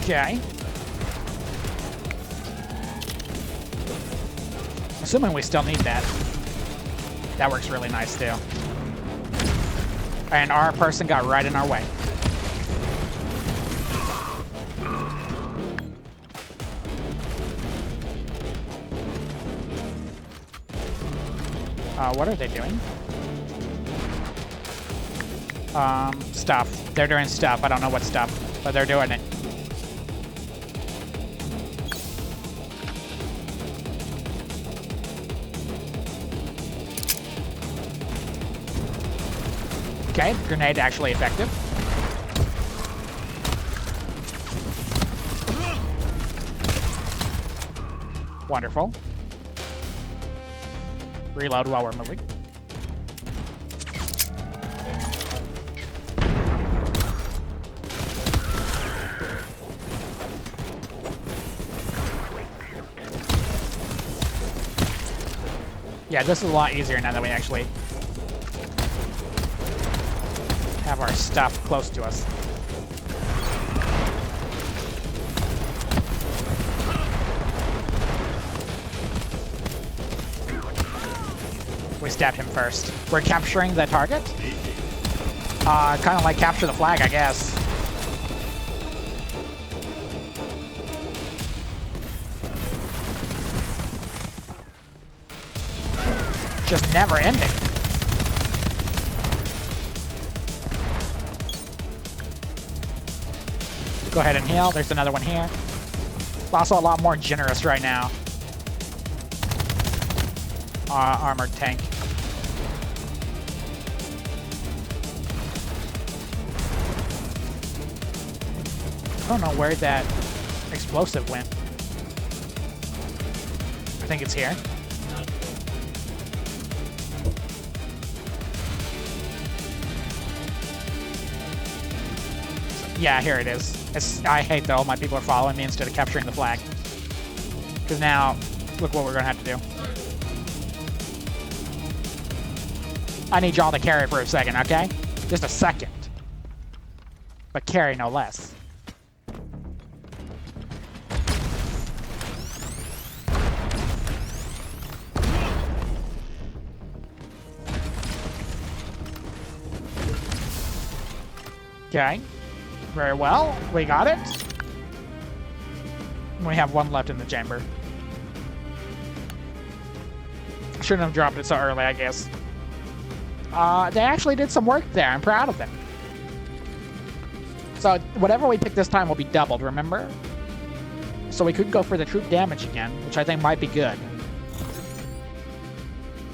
Okay. Assuming we still need that. That works really nice too. And our person got right in our way. What are they doing? Stuff. They're doing stuff. I don't know what stuff, but they're doing it. Okay, grenade actually effective. Wonderful. Reload while we're moving. Yeah, this is a lot easier now that we actually have our stuff close to us. We stabbed him first. We're capturing the target? Kind of like capture the flag, I guess. Just never ending. Go ahead and heal. There's another one here. Also a lot more generous right now. Armored tank. I don't know where that explosive went. I think it's here. Yeah, here it is. I hate that all my people are following me instead of capturing the flag. Because now, look what we're going to have to do. I need y'all to carry for a second, okay? Just a second. But carry no less. Okay. Very well. We got it. We have one left in the chamber. Shouldn't have dropped it so early, I guess. They actually did some work there. I'm proud of them. So whatever we pick this time will be doubled, remember? So we could go for the troop damage again, which I think might be good.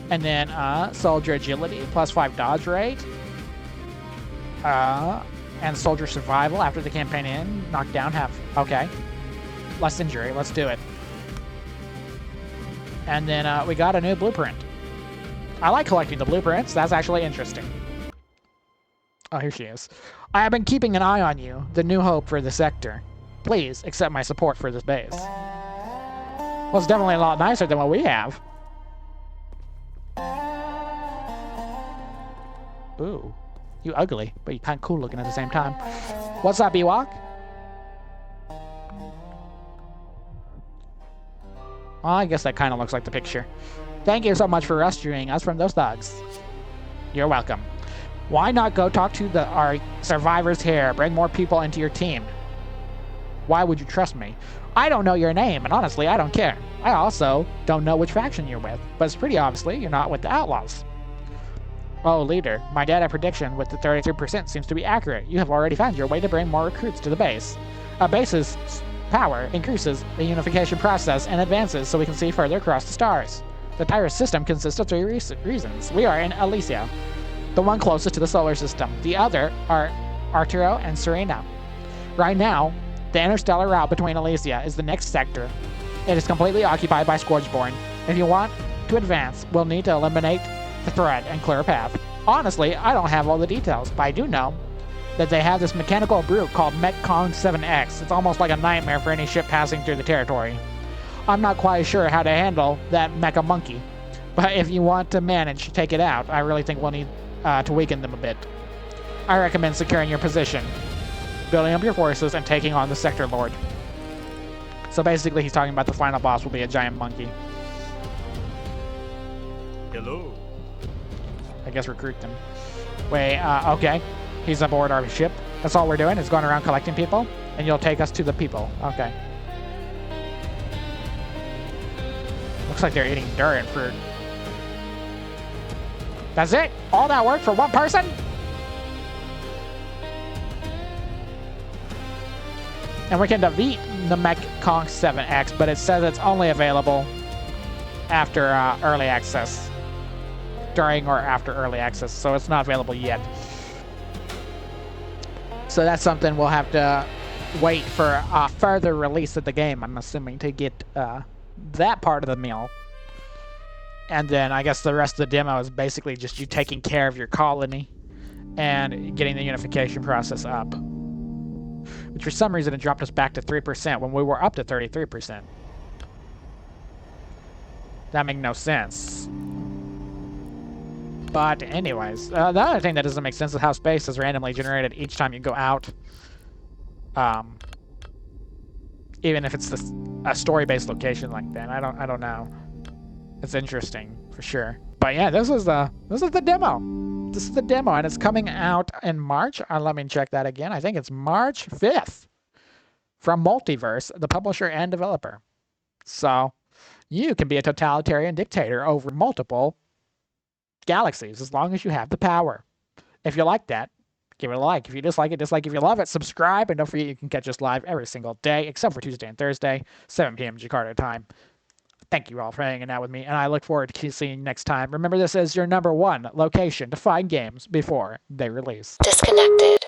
And then soldier agility, +5 dodge rate. And soldier survival after the campaign end. Knockdown half. Okay. Less injury. Let's do it. And then we got a new blueprint. I like collecting the blueprints. That's actually interesting. Oh, here she is. I have been keeping an eye on you, the new hope for the sector. Please accept my support for this base. Well, it's definitely a lot nicer than what we have. Ooh. You ugly, but you're kind of cool looking at the same time. What's up, Ewok? Well, I guess that kind of looks like the picture. Thank you so much for rescuing us from those thugs. You're welcome. Why not go talk to our survivors here? Bring more people into your team. Why would you trust me? I don't know your name, and honestly, I don't care. I also don't know which faction you're with, but it's pretty obviously you're not with the Outlaws. Oh, leader, my data prediction with the 33% seems to be accurate. You have already found your way to bring more recruits to the base. A base's power increases the unification process and advances so we can see further across the stars. The Tyris System consists of 3 reasons. We are in Elysia, the one closest to the solar system. The other are Arturo and Serena. Right now, the interstellar route between Elysia is the next sector. It is completely occupied by Scourgeborn. If you want to advance, we'll need to eliminate the threat and clear a path. Honestly, I don't have all the details, but I do know that they have this mechanical brute called Metcon 7X. It's almost like a nightmare for any ship passing through the territory. I'm not quite sure how to handle that mecha monkey, but if you want to manage to take it out, I really think we'll need to weaken them a bit. I recommend securing your position, building up your forces, and taking on the Sector Lord. So basically, he's talking about the final boss will be a giant monkey. Hello. I guess recruit them. Wait, okay. He's aboard our ship. That's all we're doing is going around collecting people, and you'll take us to the people. Okay. Looks like they're eating durian fruit. That's it? All that work for one person? And we can defeat the Metcon 7X, but it says it's only available after early access. During or after early access, so it's not available yet. So that's something we'll have to wait for further release of the game, I'm assuming, to get that part of the meal. And then I guess the rest of the demo is basically just you taking care of your colony and getting the unification process up. Which for some reason it dropped us back to 3% when we were up to 33%. That makes no sense. But anyways, the other thing that doesn't make sense is how space is randomly generated each time you go out. Even if it's a story-based location like that, I don't know. It's interesting for sure. But yeah, this is the demo. This is the demo, and it's coming out in March. Let me check that again. I think it's March 5th from Multiverse, the publisher and developer. So you can be a totalitarian dictator over multiple galaxies as long as you have the power. If you like that, give it a like. If you dislike it, dislike. If you love it, subscribe. And don't forget you can catch us live every single day, except for Tuesday and Thursday, 7 p.m. Jakarta time. Thank you all for hanging out with me, and I look forward to seeing you next time. Remember, this is your #1 location to find games before they release. Disconnected.